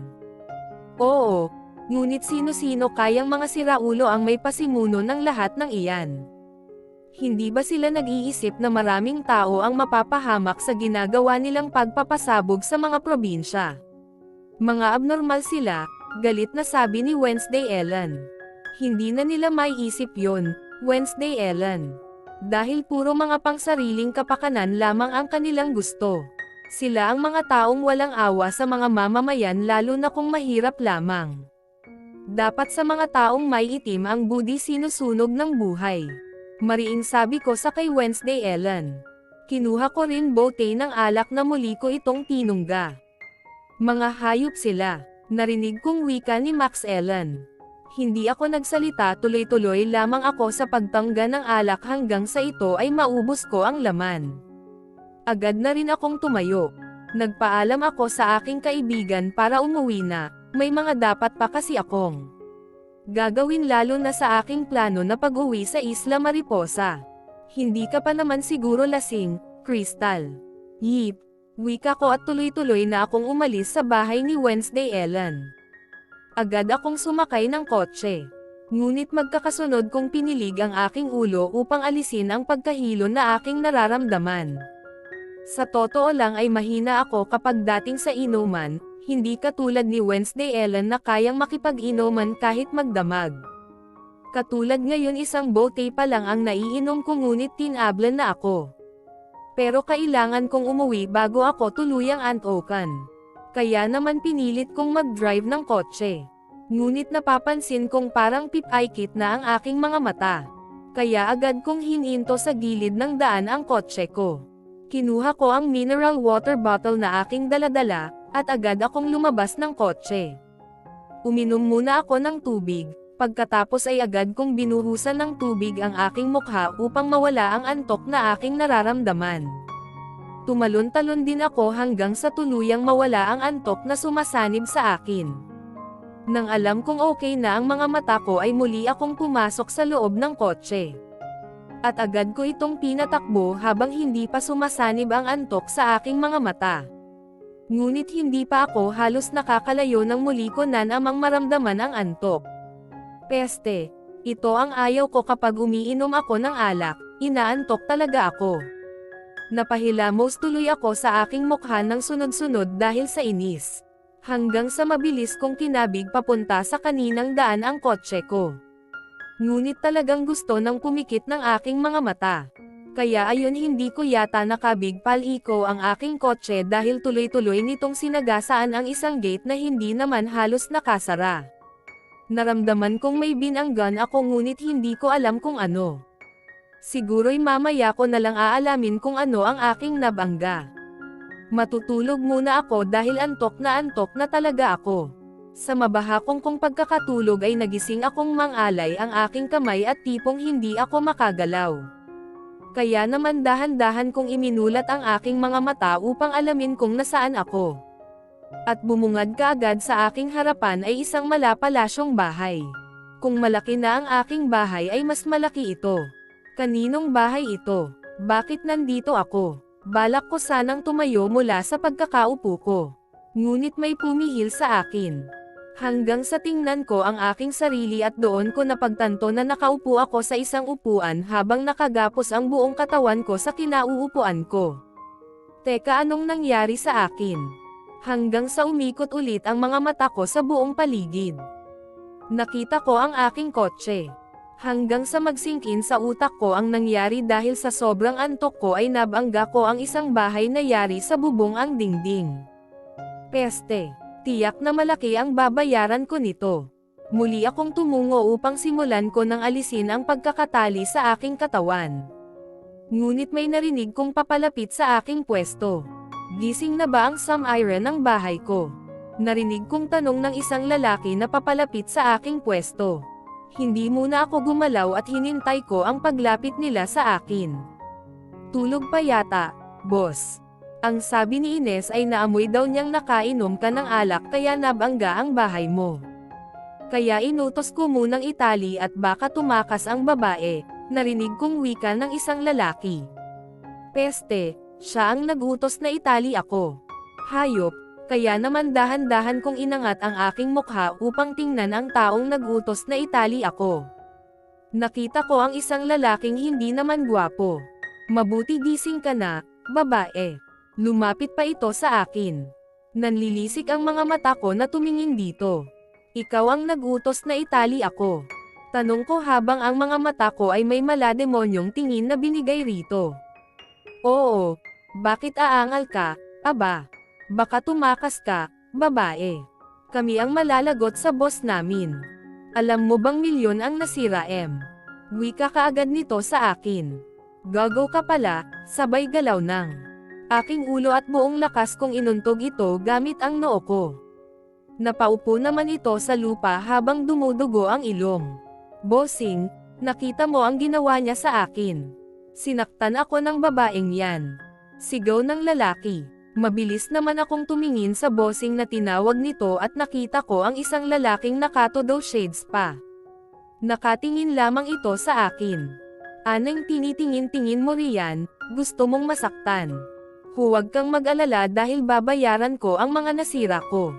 Oo. Ngunit sino-sino kayang mga siraulo ang may pasimuno ng lahat ng iyan? Hindi ba sila nag-iisip na maraming tao ang mapapahamak sa ginagawa nilang pagpapasabog sa mga probinsya? Mga abnormal sila, galit na sabi ni Wednesday Ellen. Hindi na nila maiisip yon, Wednesday Ellen. Dahil puro mga pangsariling kapakanan lamang ang kanilang gusto. Sila ang mga taong walang awa sa mga mamamayan lalo na kung mahirap lamang. Dapat sa mga taong may itim ang budi sinusunog ng buhay. Mariing sabi ko sa kay Wednesday Ellen. Kinuha ko rin bote ng alak na muli ko itong tinungga. Mga hayop sila, narinig kong wika ni Max Ellen. Hindi ako nagsalita, tuloy-tuloy lamang ako sa pagtangga ng alak hanggang sa ito ay maubos ko ang laman. Agad na rin akong tumayo. Nagpaalam ako sa aking kaibigan para umuwi na. May mga dapat pa kasi akong gagawin lalo na sa aking plano na pag-uwi sa Isla Mariposa. Hindi ka pa naman siguro lasing, Crystal. Yip, wika ko at tuloy-tuloy na akong umalis sa bahay ni Wednesday Ellen. Agad akong sumakay ng kotse. Ngunit magkakasunod kong pinilig ang aking ulo upang alisin ang pagkahilo na aking nararamdaman. Sa totoo lang ay mahina ako kapag dating sa inuman. Hindi katulad ni Wednesday Ellen na kayang makipag-inuman kahit magdamag. Katulad ngayon isang bote pa lang ang naiinom ko ngunit tinablan na ako. Pero kailangan kong umuwi bago ako tuluyang antokan. Kaya naman pinilit kong mag-drive ng kotse. Ngunit napapansin kong parang pipaykit na ang aking mga mata. Kaya agad kong hininto sa gilid ng daan ang kotse ko. Kinuha ko ang mineral water bottle na aking daladala, at agad akong lumabas ng kotse. Uminom muna ako ng tubig, pagkatapos ay agad kong binuhusan ng tubig ang aking mukha upang mawala ang antok na aking nararamdaman. Tumalon-talon din ako hanggang sa tuluyang mawala ang antok na sumasanib sa akin. Nang alam kong okay na ang mga mata ko ay muli akong pumasok sa loob ng kotse. At agad ko itong pinatakbo habang hindi pa sumasanib ang antok sa aking mga mata. Ngunit hindi pa ako halos nakakalayo nang muli ko na namang maramdaman ang antok. Peste, ito ang ayaw ko kapag umiinom ako ng alak, inaantok talaga ako. Napahilamos tuloy ako sa aking mukha ng sunod-sunod dahil sa inis. Hanggang sa mabilis kong kinabig papunta sa kaninang daan ang kotse ko. Ngunit talagang gusto ng pumikit ng aking mga mata. Kaya ayun hindi ko yata nakabig paliko ang aking kotse dahil tuloy-tuloy nitong sinagasaan ang isang gate na hindi naman halos nakasara. Naramdaman kong may binanggan ako ngunit hindi ko alam kung ano. Siguro'y mamaya ko na lang aalamin kung ano ang aking nabangga. Matutulog muna ako dahil antok na talaga ako. Sa mabahakong kong pagkakatulog ay nagising akong mangalay ang aking kamay at tipong hindi ako makagalaw. Kaya naman dahan-dahan kong iminulat ang aking mga mata upang alamin kung nasaan ako. At bumungad kaagad sa aking harapan ay isang malapalasyong bahay. Kung malaki na ang aking bahay ay mas malaki ito. Kaninong bahay ito? Bakit nandito ako? Balak ko sanang tumayo mula sa pagkakaupo ko. Ngunit may pumihil sa akin. Hanggang sa tingnan ko ang aking sarili at doon ko napagtanto na nakaupo ako sa isang upuan habang nakagapos ang buong katawan ko sa kinauupuan ko. Teka, anong nangyari sa akin? Hanggang sa umikot ulit ang mga mata ko sa buong paligid. Nakita ko ang aking kotse. Hanggang sa magsingkin sa utak ko ang nangyari dahil sa sobrang antok ko ay nabangga ko ang isang bahay na yari sa bubong ang dingding. Peste! Tiyak na malaki ang babayaran ko nito. Muli akong tumungo upang simulan ko nang alisin ang pagkakatali sa aking katawan. Ngunit may narinig kong papalapit sa aking pwesto. Gising na ba ang some-iron ng bahay ko? Narinig kong tanong ng isang lalaki na papalapit sa aking pwesto. Hindi muna ako gumalaw at hinintay ko ang paglapit nila sa akin. Tulog pa yata, boss. Ang sabi ni Ines ay naamoy daw niyang nakainom ka ng alak kaya nabangga ang bahay mo. Kaya inutos ko munang itali at baka tumakas ang babae, narinig kong wika ng isang lalaki. Peste, siya ang nagutos na itali ako. Hayop, kaya naman dahan-dahan kong inangat ang aking mukha upang tingnan ang taong nagutos na itali ako. Nakita ko ang isang lalaking hindi naman gwapo. Mabuti gising ka na, babae. Lumapit pa ito sa akin. Nanlilisik ang mga mata ko na tumingin dito. Ikaw ang nagutos na itali ako. Tanong ko habang ang mga mata ko ay may malademonyong tingin na binigay rito. Oo, bakit aangal ka, aba? Baka tumakas ka, babae. Kami ang malalagot sa boss namin. Alam mo bang milyon ang nasira Wika kaagad nito sa akin. Gagaw ka pala, sabay galaw ng aking ulo at buong lakas kong inuntog ito gamit ang noo ko. Napaupo naman ito sa lupa habang dumudugo ang ilong. Bossing, nakita mo ang ginawa niya sa akin. Sinaktan ako ng babaeng yan. Sigaw ng lalaki. Mabilis naman akong tumingin sa bossing na tinawag nito at nakita ko ang isang lalaking nakatodo shades pa. Nakatingin lamang ito sa akin. Anang tinitingin-tingin mo riyan, gusto mong masaktan. Huwag kang mag-alala dahil babayaran ko ang mga nasira ko.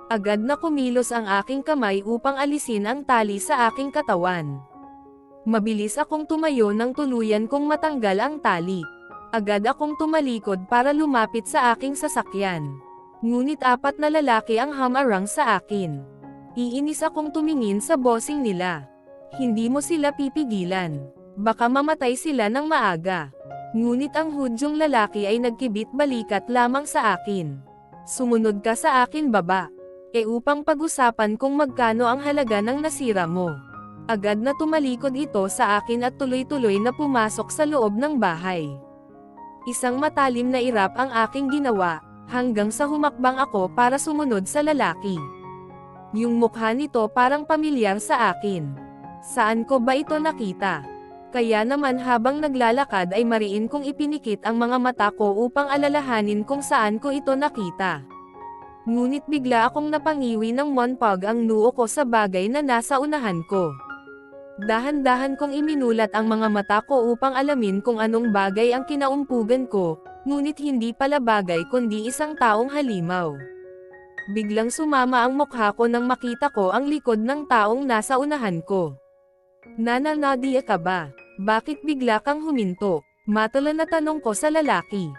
Agad na kumilos ang aking kamay upang alisin ang tali sa aking katawan. Mabilis akong tumayo nang tuluyan kong matanggal ang tali. Agad akong tumalikod para lumapit sa aking sasakyan. Ngunit 4 na lalaki ang hamarang sa akin. Iinis akong tumingin sa bossing nila. Hindi mo sila pipigilan. Baka mamatay sila ng maaga. Ngunit ang hudyong lalaki ay nagkibit balikat lamang sa akin. Sumunod ka sa akin baba. Upang pag-usapan kung magkano ang halaga ng nasira mo. Agad na tumalikod ito sa akin at tuloy-tuloy na pumasok sa loob ng bahay. Isang matalim na irap ang aking ginawa, hanggang sa humakbang ako para sumunod sa lalaki. Yung mukha nito parang pamilyar sa akin. Saan ko ba ito nakita? Kaya naman habang naglalakad ay mariin kong ipinikit ang mga mata ko upang alalahanin kung saan ko ito nakita. Ngunit bigla akong napangiwi ng monpog ang noo ko sa bagay na nasa unahan ko. Dahan-dahan kong iminulat ang mga mata ko upang alamin kung anong bagay ang kinaumpugan ko, ngunit hindi pala bagay kundi isang taong halimaw. Biglang sumama ang mukha ko nang makita ko ang likod ng taong nasa unahan ko. Nananadia ka ba? Bakit bigla kang huminto? Matulan na tanong ko sa lalaki.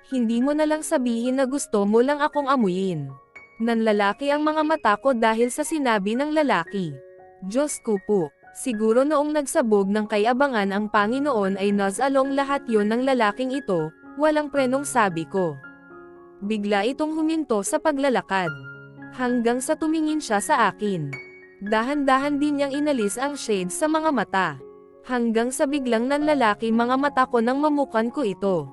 Hindi mo na lang sabihin na gusto mo lang akong amuyin. Nanlalaki ang mga mata ko dahil sa sinabi ng lalaki. Diyos ko po, siguro noong nagsabog ng kayabangan ang Panginoon ay nasalong lahat yon ng lalaking ito, walang prenong sabi ko. Bigla itong huminto sa paglalakad. Hanggang sa tumingin siya sa akin. Dahan-dahan din niyang inalis ang shades sa mga mata. Hanggang sa biglang nanlalaki mga mata ko nang mamukan ko ito.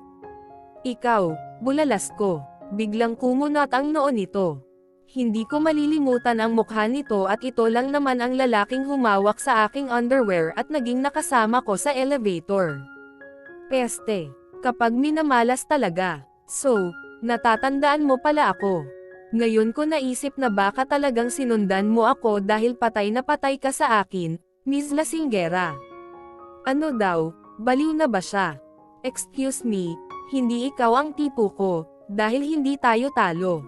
Ikaw, bulalas ko. Biglang kumunat ang noo nito. Hindi ko malilimutan ang mukha nito at ito lang naman ang lalaking humawak sa aking underwear at naging nakasama ko sa elevator. Peste. Kapag minamalas talaga. So, natatandaan mo pala ako. Ngayon ko naisip na baka talagang sinundan mo ako dahil patay na patay ka sa akin, Miss Lasinggera. Ano daw, baliw na ba siya? Excuse me, hindi ikaw ang tipo ko, dahil hindi tayo talo.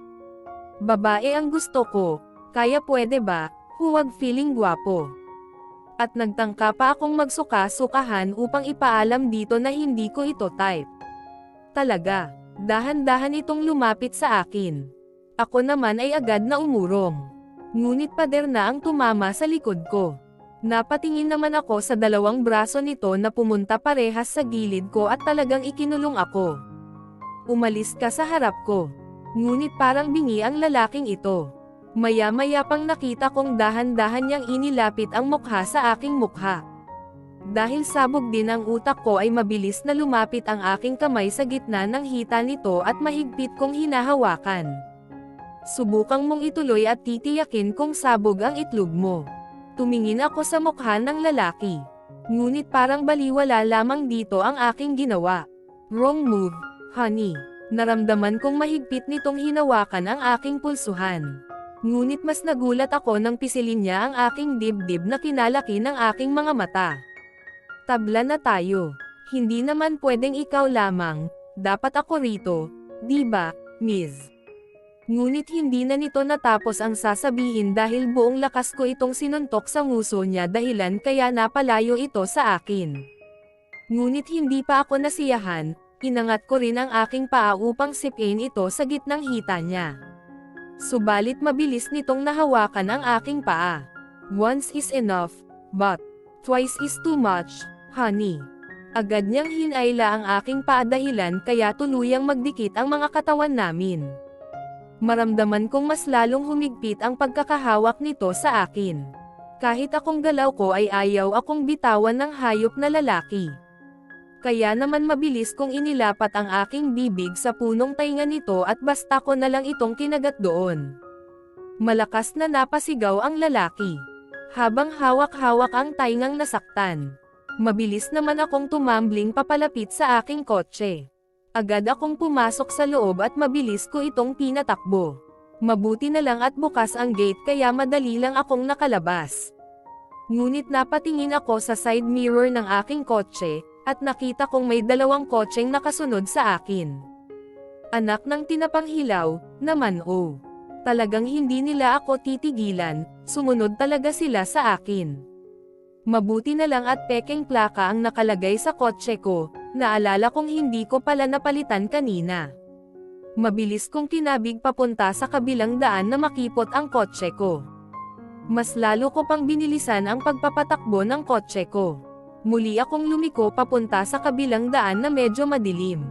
Babae ang gusto ko, kaya pwede ba, huwag feeling gwapo. At nagtangka pa akong magsuka-sukahan upang ipaalam dito na hindi ko ito type. Talaga, dahan-dahan itong lumapit sa akin. Ako naman ay agad na umurong. Ngunit pader na ang tumama sa likod ko. Napatingin naman ako sa dalawang braso nito na pumunta parehas sa gilid ko at talagang ikinulong ako. Umalis ka sa harap ko. Ngunit parang bingi ang lalaking ito. Maya-maya pang nakita kong dahan-dahan niyang inilapit ang mukha sa aking mukha. Dahil sabog din ang utak ko ay mabilis na lumapit ang aking kamay sa gitna ng hita nito at mahigpit kong hinahawakan. Subukang mong ituloy at titiyakin kung sabog ang itlog mo. Tumingin ako sa mukha ng lalaki. Ngunit parang baliwala lamang dito ang aking ginawa. Wrong move, honey. Naramdaman kong mahigpit nitong hinawakan ang aking pulsuhan. Ngunit mas nagulat ako nang pisilin niya ang aking dibdib na kinalaki ng aking mga mata. Tabla na tayo. Hindi naman pwedeng ikaw lamang, dapat ako rito, di ba, Miss? Ngunit hindi na nito natapos ang sasabihin dahil buong lakas ko itong sinuntok sa nguso niya dahilan kaya napalayo ito sa akin. Ngunit hindi pa ako nasiyahan, inangat ko rin ang aking paa upang sipin ito sa gitnang hita niya. Subalit mabilis nitong nahawakan ang aking paa. Once is enough, but twice is too much, honey. Agad niyang hinayla ang aking paa dahilan kaya tuluyang magdikit ang mga katawan namin. Maramdaman kong mas lalong humigpit ang pagkakahawak nito sa akin. Kahit akong galaw ko ay ayaw akong bitawan ng hayop na lalaki. Kaya naman mabilis kong inilapat ang aking bibig sa punong tainga nito at basta ko na lang itong kinagat doon. Malakas na napasigaw ang lalaki. Habang hawak-hawak ang taingang nasaktan. Mabilis naman akong tumambling papalapit sa aking kotse. Agad akong pumasok sa loob at mabilis ko itong pinatakbo. Mabuti na lang at bukas ang gate kaya madali lang akong nakalabas. Ngunit napatingin ako sa side mirror ng aking kotse, at nakita kong may dalawang kotseng nakasunod sa akin. Anak ng tinapanghilaw, naman oh. Talagang hindi nila ako titigilan, sumunod talaga sila sa akin. Mabuti na lang at pekeng plaka ang nakalagay sa kotse ko, naalala kong hindi ko pala napalitan kanina. Mabilis kong kinabig papunta sa kabilang daan na makipot ang kotse ko. Mas lalo ko pang binilisan ang pagpapatakbo ng kotse ko. Muli akong lumiko papunta sa kabilang daan na medyo madilim.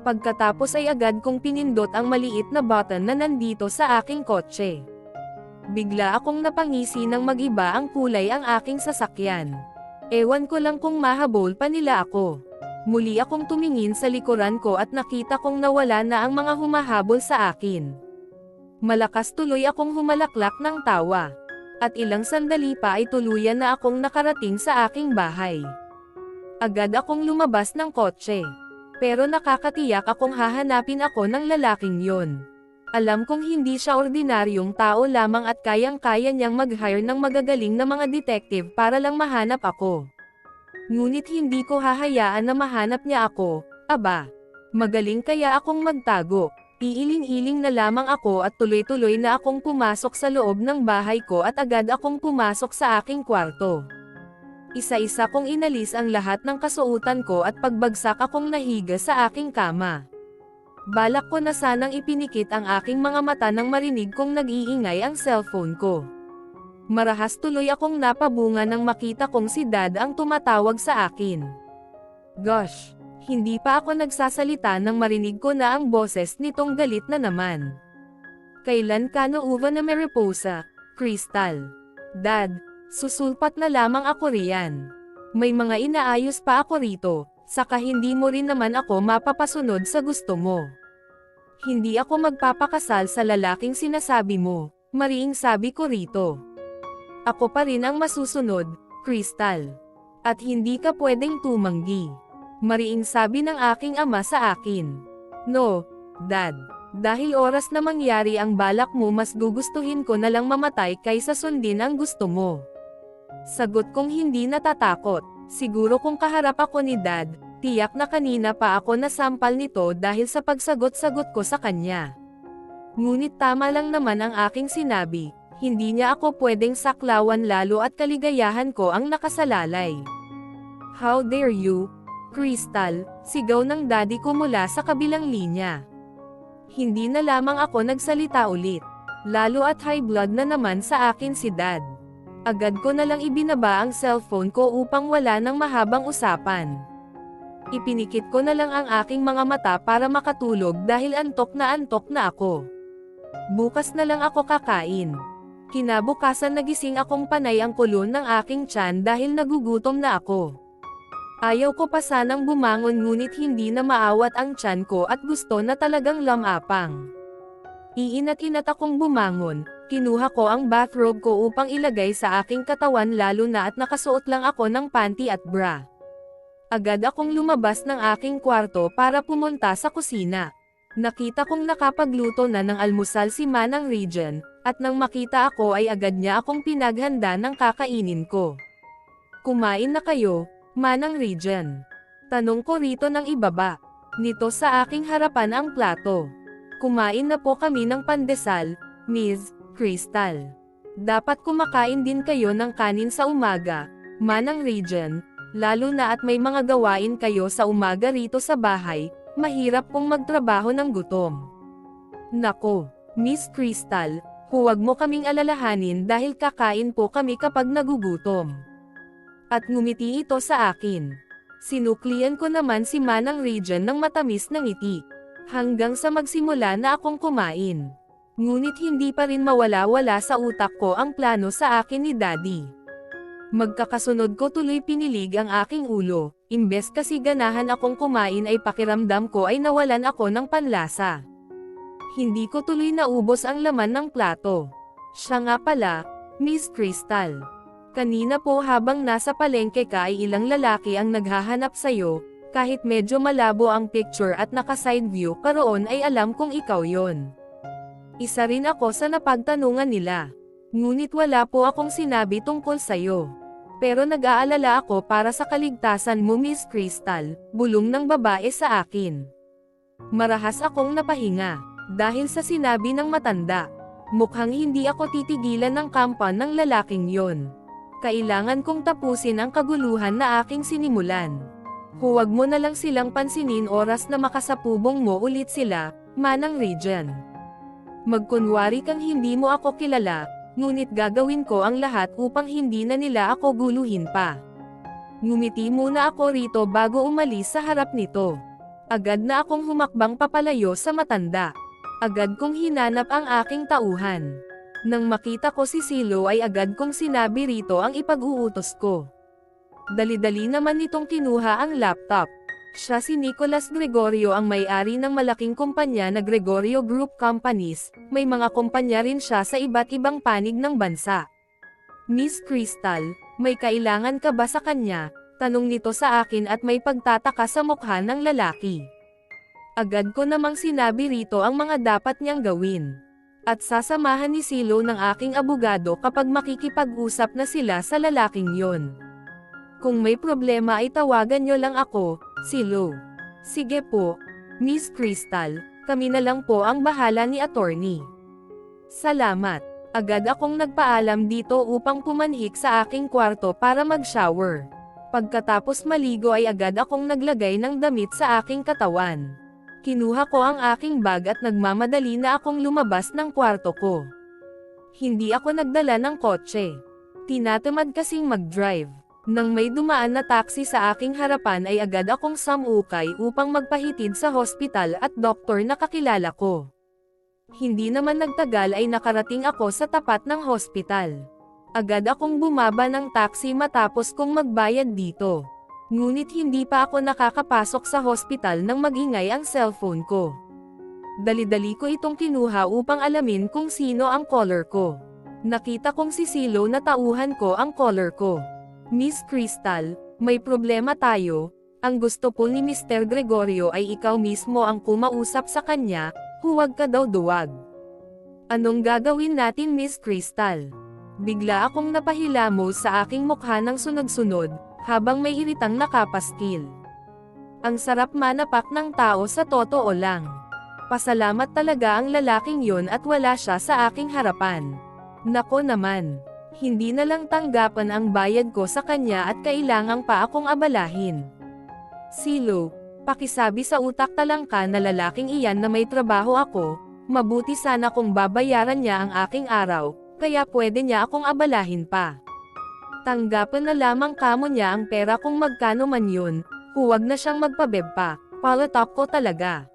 Pagkatapos ay agad kong pinindot ang maliit na button na nandito sa aking kotse. Bigla akong napangisi nang mag-iba ang kulay ang aking sasakyan. Ewan ko lang kung mahabol pa nila ako. Muli akong tumingin sa likuran ko at nakita kong nawala na ang mga humahabol sa akin. Malakas tuloy akong humalaklak ng tawa. At ilang sandali pa ay tuluyan na akong nakarating sa aking bahay. Agad akong lumabas ng kotse. Pero nakakatiyak akong hahanapin ako ng lalaking yon. Alam kong hindi siya ordinaryong tao lamang at kayang-kaya niyang mag-hire ng magagaling na mga detective para lang mahanap ako. Ngunit hindi ko hahayaan na mahanap niya ako, aba. Magaling kaya akong magtago. Iiling-iling na lamang ako at tuloy-tuloy na akong pumasok sa loob ng bahay ko at agad akong pumasok sa aking kwarto. Isa-isa kong inalis ang lahat ng kasuotan ko at pagbagsak akong nahiga sa aking kama. Balak ko na sanang ipinikit ang aking mga mata nang marinig kong nag-iingay ang cellphone ko. Marahas tuloy akong napabunga nang makita kong si Dad ang tumatawag sa akin. Gosh, hindi pa ako nagsasalita nang marinig ko na ang boses nitong galit na naman. Kailan ka nauuva na Mariposa, Crystal? Dad, susulpat na lamang ako riyan. May mga inaayos pa ako rito. Saka hindi mo rin naman ako mapapasunod sa gusto mo. Hindi ako magpapakasal sa lalaking sinasabi mo, mariing sabi ko rito. Ako pa rin ang masusunod, Crystal. At hindi ka pwedeng tumanggi. Mariing sabi ng aking ama sa akin. No, Dad. Dahil oras na mangyari ang balak mo, mas gugustuhin ko na lang mamatay kaysa sundin ang gusto mo. Sagot kong hindi natatakot. Siguro kung kaharap ako ni Dad, tiyak na kanina pa ako nasampal nito dahil sa pagsagot-sagot ko sa kanya. Ngunit tama lang naman ang aking sinabi, hindi niya ako pwedeng saklawan lalo at kaligayahan ko ang nakasalalay. How dare you, Crystal, sigaw ng daddy ko mula sa kabilang linya. Hindi na lamang ako nagsalita ulit. Lalo at high blood na naman sa akin si Dad. Agad ko na lang ibinaba ang cellphone ko upang wala nang mahabang usapan. Ipinikit ko na lang ang aking mga mata para makatulog dahil antok na ako. Bukas na lang ako kakain. Kinabukasan nagising akong panay ang kulon ng aking tiyan dahil nagugutom na ako. Ayaw ko pa sanang bumangon ngunit hindi na maawat ang tiyan ko at gusto na talagang lamapang. Iinat-inat akong bumangon, kinuha ko ang bathrobe ko upang ilagay sa aking katawan lalo na at nakasuot lang ako ng panty at bra. Agad akong lumabas ng aking kwarto para pumunta sa kusina. Nakita kong nakapagluto na ng almusal si Manang Regine, at nang makita ako ay agad niya akong pinaghanda ng kakainin ko. Kumain na kayo, Manang Regine? Tanong ko rito ng ibaba. Nito sa aking harapan ang plato. Kumain na po kami ng pandesal, Ms. Crystal. Dapat kumakain din kayo ng kanin sa umaga, Manang Regine, lalo na at may mga gawain kayo sa umaga rito sa bahay, mahirap pong magtrabaho ng gutom. Nako, Miss Crystal, huwag mo kaming alalahanin dahil kakain po kami kapag nagugutom. At ngumiti ito sa akin. Sinuklian ko naman si Manang Regine ng matamis na ngiti. Hanggang sa magsimula na akong kumain. Ngunit hindi pa rin mawala-wala sa utak ko ang plano sa akin ni Daddy. Magkakasunod ko tuloy pinilig ang aking ulo, imbes kasi ganahan akong kumain ay pakiramdam ko ay nawalan ako ng panlasa. Hindi ko tuloy naubos ang laman ng plato. Siya nga pala, Miss Crystal. Kanina po habang nasa palengke ka ay ilang lalaki ang naghahanap sa'yo. Kahit medyo malabo ang picture at naka-side view ka roon ay alam kong ikaw yon. Isa rin ako sa napagtanungan nila. Ngunit wala po akong sinabi tungkol sayo. Pero nag-aalala ako para sa kaligtasan mo Miss Crystal, bulong ng babae sa akin. Marahas akong napahinga, dahil sa sinabi ng matanda. Mukhang hindi ako titigilan ng kampan ng lalaking yon. Kailangan kong tapusin ang kaguluhan na aking sinimulan. Huwag mo na lang silang pansinin oras na makasapubong mo ulit sila, Manang Regine. Magkunwari kang hindi mo ako kilala, ngunit gagawin ko ang lahat upang hindi na nila ako guluhin pa. Ngumiti muna ako rito bago umalis sa harap nito. Agad na akong humakbang papalayo sa matanda. Agad kong hinanap ang aking tauhan. Nang makita ko si Silo ay agad kong sinabi rito ang ipag-uutos ko. Dali-dali naman nitong kinuha ang laptop. Siya si Nicolas Gregorio ang may-ari ng malaking kumpanya na Gregorio Group Companies, may mga kumpanya rin siya sa iba't ibang panig ng bansa. Miss Crystal, may kailangan ka ba sa kanya? Tanong nito sa akin at may pagtataka sa mukha ng lalaki. Agad ko namang sinabi rito ang mga dapat niyang gawin. At sasamahan ni Silo ng aking abogado kapag makikipag-usap na sila sa lalaking yon. Kung may problema ay tawagan nyo lang ako, Silo. Sige po, Miss Crystal, kami na lang po ang bahala ni attorney. Salamat. Agad akong nagpaalam dito upang pumanhik sa aking kwarto para mag-shower. Pagkatapos maligo ay agad akong naglagay ng damit sa aking katawan. Kinuha ko ang aking bag at nagmamadali na akong lumabas ng kwarto ko. Hindi ako nagdala ng kotse. Tinatamad kasing mag-drive. Nang may dumaan na taxi sa aking harapan ay agad akong sumukay upang magpahitid sa hospital at doktor na kakilala ko. Hindi naman nagtagal ay nakarating ako sa tapat ng hospital. Agad akong bumaba ng taxi matapos kong magbayad dito. Ngunit hindi pa ako nakakapasok sa hospital nang magingay ang cellphone ko. Dali-dali ko itong kinuha upang alamin kung sino ang caller ko. Nakita kong si Silo na tauhan ko ang caller ko. Miss Crystal, may problema tayo. Ang gusto po ni Mr. Gregorio ay ikaw mismo ang kumausap sa kanya, huwag ka daw duwag. Anong gagawin natin, Miss Crystal? Bigla akong napahilamo sa aking mukha ng sunod-sunod, habang may iritang nakapastil. Ang sarap manapak ng tao sa totoo lang. Pasalamat talaga ang lalaking yon at wala siya sa aking harapan. Nako naman. Hindi na lang tanggapan ang bayad ko sa kanya at kailangang pa akong abalahin. Silo, pakisabi sa utak talangka na lalaking iyan na may trabaho ako, mabuti sana kung babayaran niya ang aking araw, kaya pwede niya akong abalahin pa. Tanggapan na lamang kamo niya ang pera kung magkano man yun, huwag na siyang magpabeb pa, palatop ko talaga.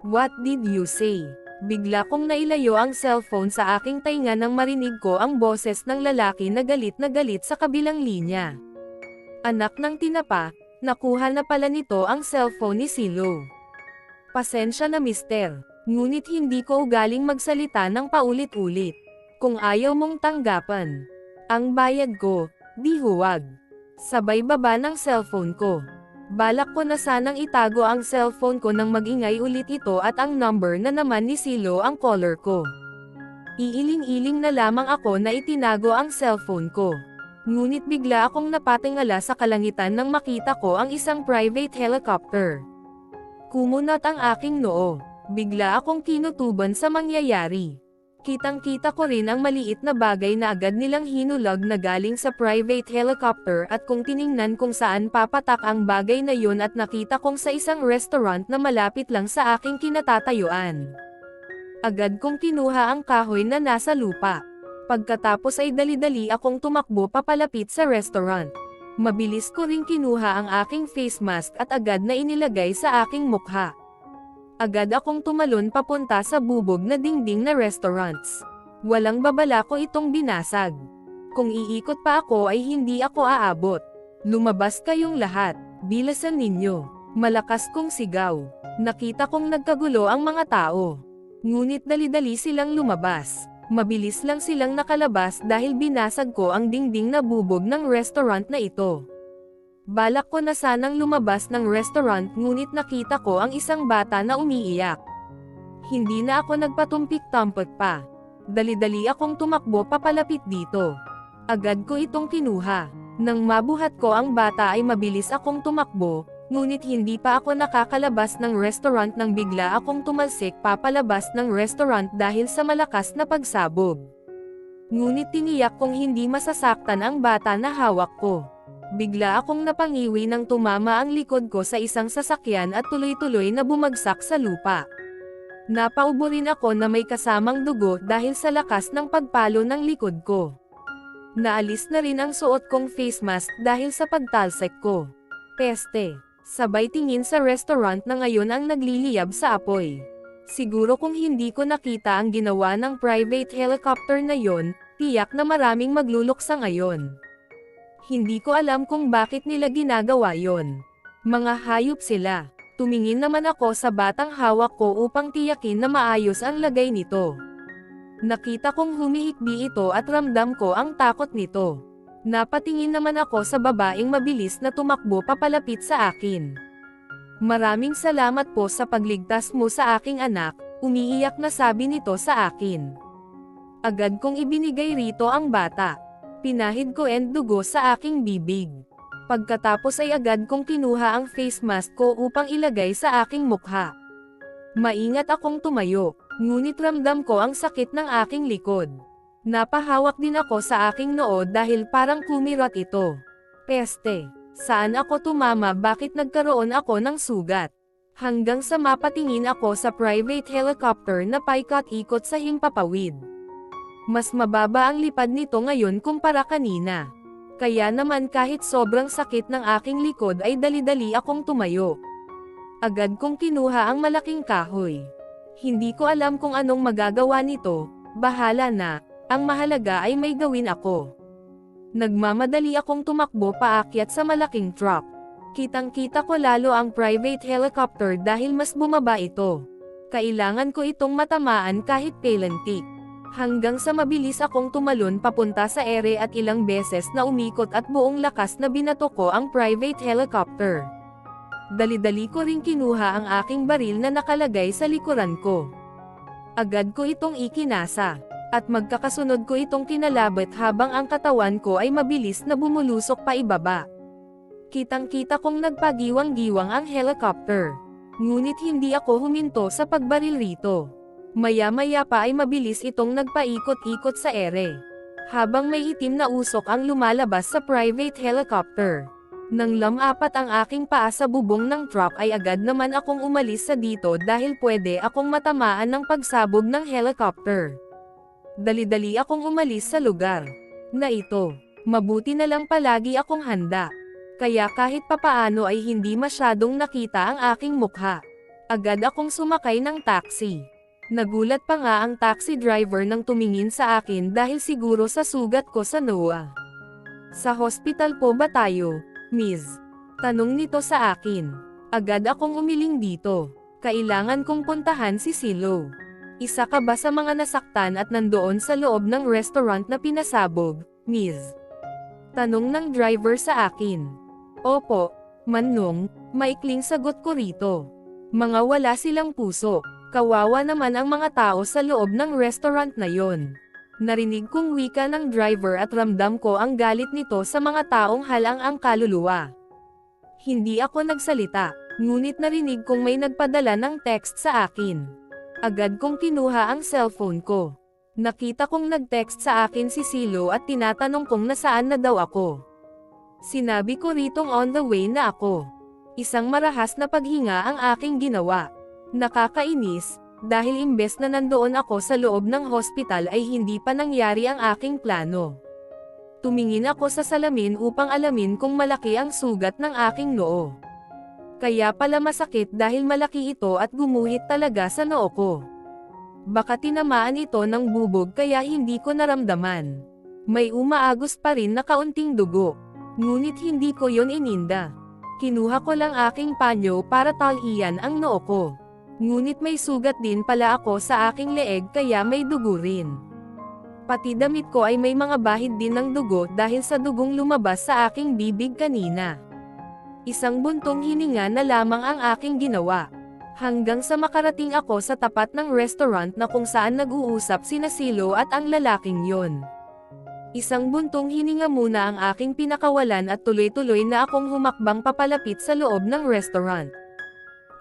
What did you say? Bigla kong nailayo ang cellphone sa aking tainga nang marinig ko ang boses ng lalaki na galit sa kabilang linya. Anak ng tinapa, nakuha na pala nito ang cellphone ni Silo. Pasensya na mister, ngunit hindi ko ugaling magsalita ng paulit-ulit. Kung ayaw mong tanggapan ang bayad ko, di huwag. Sabay baba ng cellphone ko. Balak ko na sanang itago ang cellphone ko nang magingay ulit ito at ang number na naman ni Silo ang caller ko. Iiling-iling na lamang ako na itinago ang cellphone ko. Ngunit bigla akong napatingala sa kalangitan nang makita ko ang isang private helicopter. Kumunat ang aking noo. Bigla akong kinutuban sa mangyayari. Kitang-kita ko rin ang maliit na bagay na agad nilang hinulag na galing sa private helicopter at kung tiningnan kung saan papatak ang bagay na yun at nakita kong sa isang restaurant na malapit lang sa aking kinatatayuan. Agad kong kinuha ang kahoy na nasa lupa. Pagkatapos ay dali-dali akong tumakbo papalapit sa restaurant. Mabilis ko ring kinuha ang aking face mask at agad na inilagay sa aking mukha. Agad akong tumalon papunta sa bubog na dingding na restaurants. Walang babala ko itong binasag. Kung iikot pa ako ay hindi ako aabot. Lumabas kayong lahat, bilasan ninyo. Malakas kong sigaw. Nakita kong nagkagulo ang mga tao. Ngunit dali-dali silang lumabas. Mabilis lang silang nakalabas dahil binasag ko ang dingding na bubog ng restaurant na ito. Balak ko na sanang lumabas ng restaurant ngunit nakita ko ang isang bata na umiiyak. Hindi na ako nagpatumpik-tampik pa. Dali-dali akong tumakbo papalapit dito. Agad ko itong kinuha. Nang mabuhat ko ang bata ay mabilis akong tumakbo, ngunit hindi pa ako nakakalabas ng restaurant nang bigla akong tumalsik papalabas ng restaurant dahil sa malakas na pagsabog. Ngunit tiniyak kong hindi masasaktan ang bata na hawak ko. Bigla akong napangiwi nang tumama ang likod ko sa isang sasakyan at tuloy-tuloy na bumagsak sa lupa. Napaubo rin ako na may kasamang dugo dahil sa lakas ng pagpalo ng likod ko. Naalis na rin ang suot kong face mask dahil sa pagtalsik ko. Peste. Sabay tingin sa restaurant na ngayon ang nagliliyab sa apoy. Siguro kung hindi ko nakita ang ginawa ng private helicopter na yon, tiyak na maraming magluluksa ngayon. Hindi ko alam kung bakit nila ginagawa yon. Mga hayop sila. Tumingin naman ako sa batang hawak ko upang tiyakin na maayos ang lagay nito. Nakita kong humihikbi ito at ramdam ko ang takot nito. Napatingin naman ako sa babaeng mabilis na tumakbo papalapit sa akin. Maraming salamat po sa pagligtas mo sa aking anak, umiiyak na sabi nito sa akin. Agad kong ibinigay rito ang bata. Pinahid ko and dugo sa aking bibig. Pagkatapos ay agad kong kinuha ang face mask ko upang ilagay sa aking mukha. Maingat akong tumayo, ngunit ramdam ko ang sakit ng aking likod. Napahawak din ako sa aking noo dahil parang kumirot ito. Peste, saan ako tumama, bakit nagkaroon ako ng sugat? Hanggang sa mapatingin ako sa private helicopter na paikot-ikot sa himpapawid. Mas mababa ang lipad nito ngayon kumpara kanina. Kaya naman kahit sobrang sakit ng aking likod ay dali-dali akong tumayo. Agad kong kinuha ang malaking kahoy. Hindi ko alam kung anong magagawa nito, bahala na, ang mahalaga ay may gawin ako. Nagmamadali akong tumakbo paakyat sa malaking truck. Kitang-kita ko lalo ang private helicopter dahil mas bumaba ito. Kailangan ko itong matamaan kahit kailantik. Hanggang sa mabilis akong tumalon papunta sa ere at ilang beses na umikot at buong lakas na binato ko ang private helicopter. Dali-dali ko ring kinuha ang aking baril na nakalagay sa likuran ko. Agad ko itong ikinasa, at magkakasunod ko itong kinalabit habang ang katawan ko ay mabilis na bumulusok pa ibaba. Kitang-kita kong nagpagiwang-giwang ang helicopter. Ngunit hindi ako huminto sa pagbaril rito. Maya-maya pa ay mabilis itong nagpaikot-ikot sa ere, habang may itim na usok ang lumalabas sa private helicopter. Nang lamapat ang aking paa sa bubong ng truck ay agad naman akong umalis sa dito dahil pwede akong matamaan ng pagsabog ng helicopter. Dali-dali akong umalis sa lugar na ito. Mabuti na lang palagi akong handa. Kaya kahit papaano ay hindi masyadong nakita ang aking mukha. Agad akong sumakay ng taxi. Nagulat pa nga ang taxi driver nang tumingin sa akin dahil siguro sa sugat ko sa noo. Sa hospital po ba tayo, Miss? Tanong nito sa akin. Agad akong umiling dito. Kailangan kong puntahan si Silo. Isa ka ba sa mga nasaktan at nandoon sa loob ng restaurant na pinasabog, Miss? Tanong ng driver sa akin. Opo, Manong, maikling sagot ko rito. Mga wala silang puso. Kawawa naman ang mga tao sa loob ng restaurant na yon. Narinig kong wika ng driver at ramdam ko ang galit nito sa mga taong halang ang kaluluwa. Hindi ako nagsalita, ngunit narinig kong may nagpadala ng text sa akin. Agad kong kinuha ang cellphone ko. Nakita kong nag-text sa akin si Silo at tinatanong kung nasaan na daw ako. Sinabi ko ritong on the way na ako. Isang marahas na paghinga ang aking ginawa. Nakakainis, dahil imbes na nandoon ako sa loob ng hospital ay hindi pa nangyari ang aking plano. Tumingin ako sa salamin upang alamin kung malaki ang sugat ng aking noo. Kaya pala masakit dahil malaki ito at gumuhit talaga sa noo ko. Baka tinamaan ito ng bubog kaya hindi ko naramdaman. May umaagos pa rin na kaunting dugo. Ngunit hindi ko yon ininda. Kinuha ko lang aking panyo para talian ang noo ko. Ngunit may sugat din pala ako sa aking leeg kaya may dugo rin. Pati damit ko ay may mga bahid din ng dugo dahil sa dugong lumabas sa aking bibig kanina. Isang buntong hininga na lamang ang aking ginawa. Hanggang sa makarating ako sa tapat ng restaurant na kung saan nag-uusap sina Silo at ang lalaking yon. Isang buntong hininga muna ang aking pinakawalan at tuloy-tuloy na akong humakbang papalapit sa loob ng restaurant.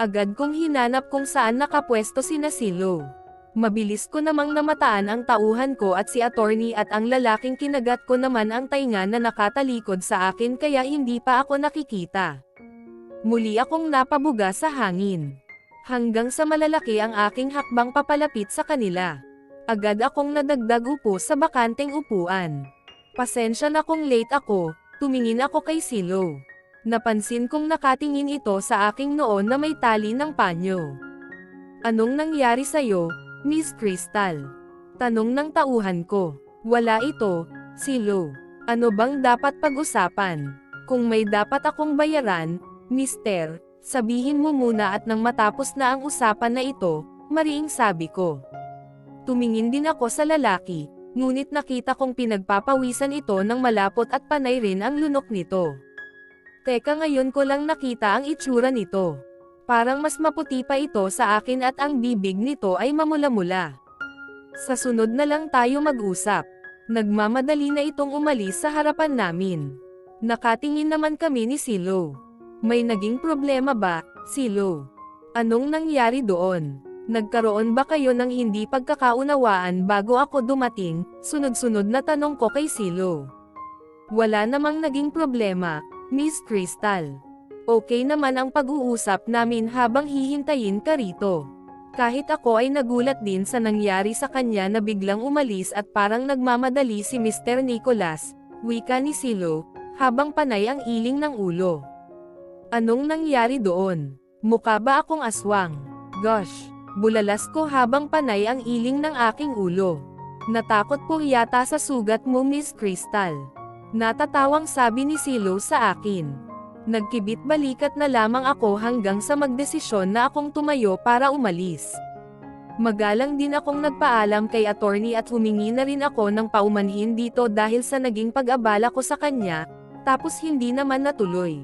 Agad kong hinanap kung saan nakapwesto sina Silo. Mabilis ko namang namataan ang tauhan ko at si attorney at ang lalaking kinagat ko naman ang tainga na nakatalikod sa akin kaya hindi pa ako nakikita. Muli akong napabuga sa hangin. Hanggang sa malalaki ang aking hakbang papalapit sa kanila. Agad akong nadagdag upo sa bakanteng upuan. Pasensya na kung late ako, tumingin ako kay Silo. Napansin kong nakatingin ito sa aking noo na may tali ng panyo. Anong nangyari sa'yo, Miss Crystal? Tanong ng tauhan ko. Wala ito, Silo. Ano bang dapat pag-usapan? Kung may dapat akong bayaran, Mister, sabihin mo muna at nang matapos na ang usapan na ito, mariing sabi ko. Tumingin din ako sa lalaki, ngunit nakita kong pinagpapawisan ito ng malapot at panay rin ang lunok nito. Teka, ngayon ko lang nakita ang itsura nito. Parang mas maputi pa ito sa akin at ang bibig nito ay mamula-mula. Sa sunod na lang tayo mag-usap. Nagmamadali na itong umalis sa harapan namin. Nakatingin naman kami ni Silo. May naging problema ba, Silo? Anong nangyari doon? Nagkaroon ba kayo ng hindi pagkakaunawaan bago ako dumating? Sunod-sunod na tanong ko kay Silo. Wala namang naging problema, Miss Crystal. Okay naman ang pag-uusap namin habang hihintayin ka rito. Kahit ako ay nagulat din sa nangyari sa kanya na biglang umalis at parang nagmamadali si Mr. Nicholas, wika ni Silo, habang panay ang iling ng ulo. Anong nangyari doon? Mukha ba akong aswang? Gosh, bulalas ko habang panay ang iling ng aking ulo. Natakot po yata sa sugat mo, Miss Crystal. Natatawang sabi ni Silo sa akin. Nagkibit balikat na lamang ako hanggang sa magdesisyon na akong tumayo para umalis. Magalang din akong nagpaalam kay attorney at humingi na rin ako ng paumanhin dito dahil sa naging pag-abala ko sa kanya, tapos hindi naman natuloy.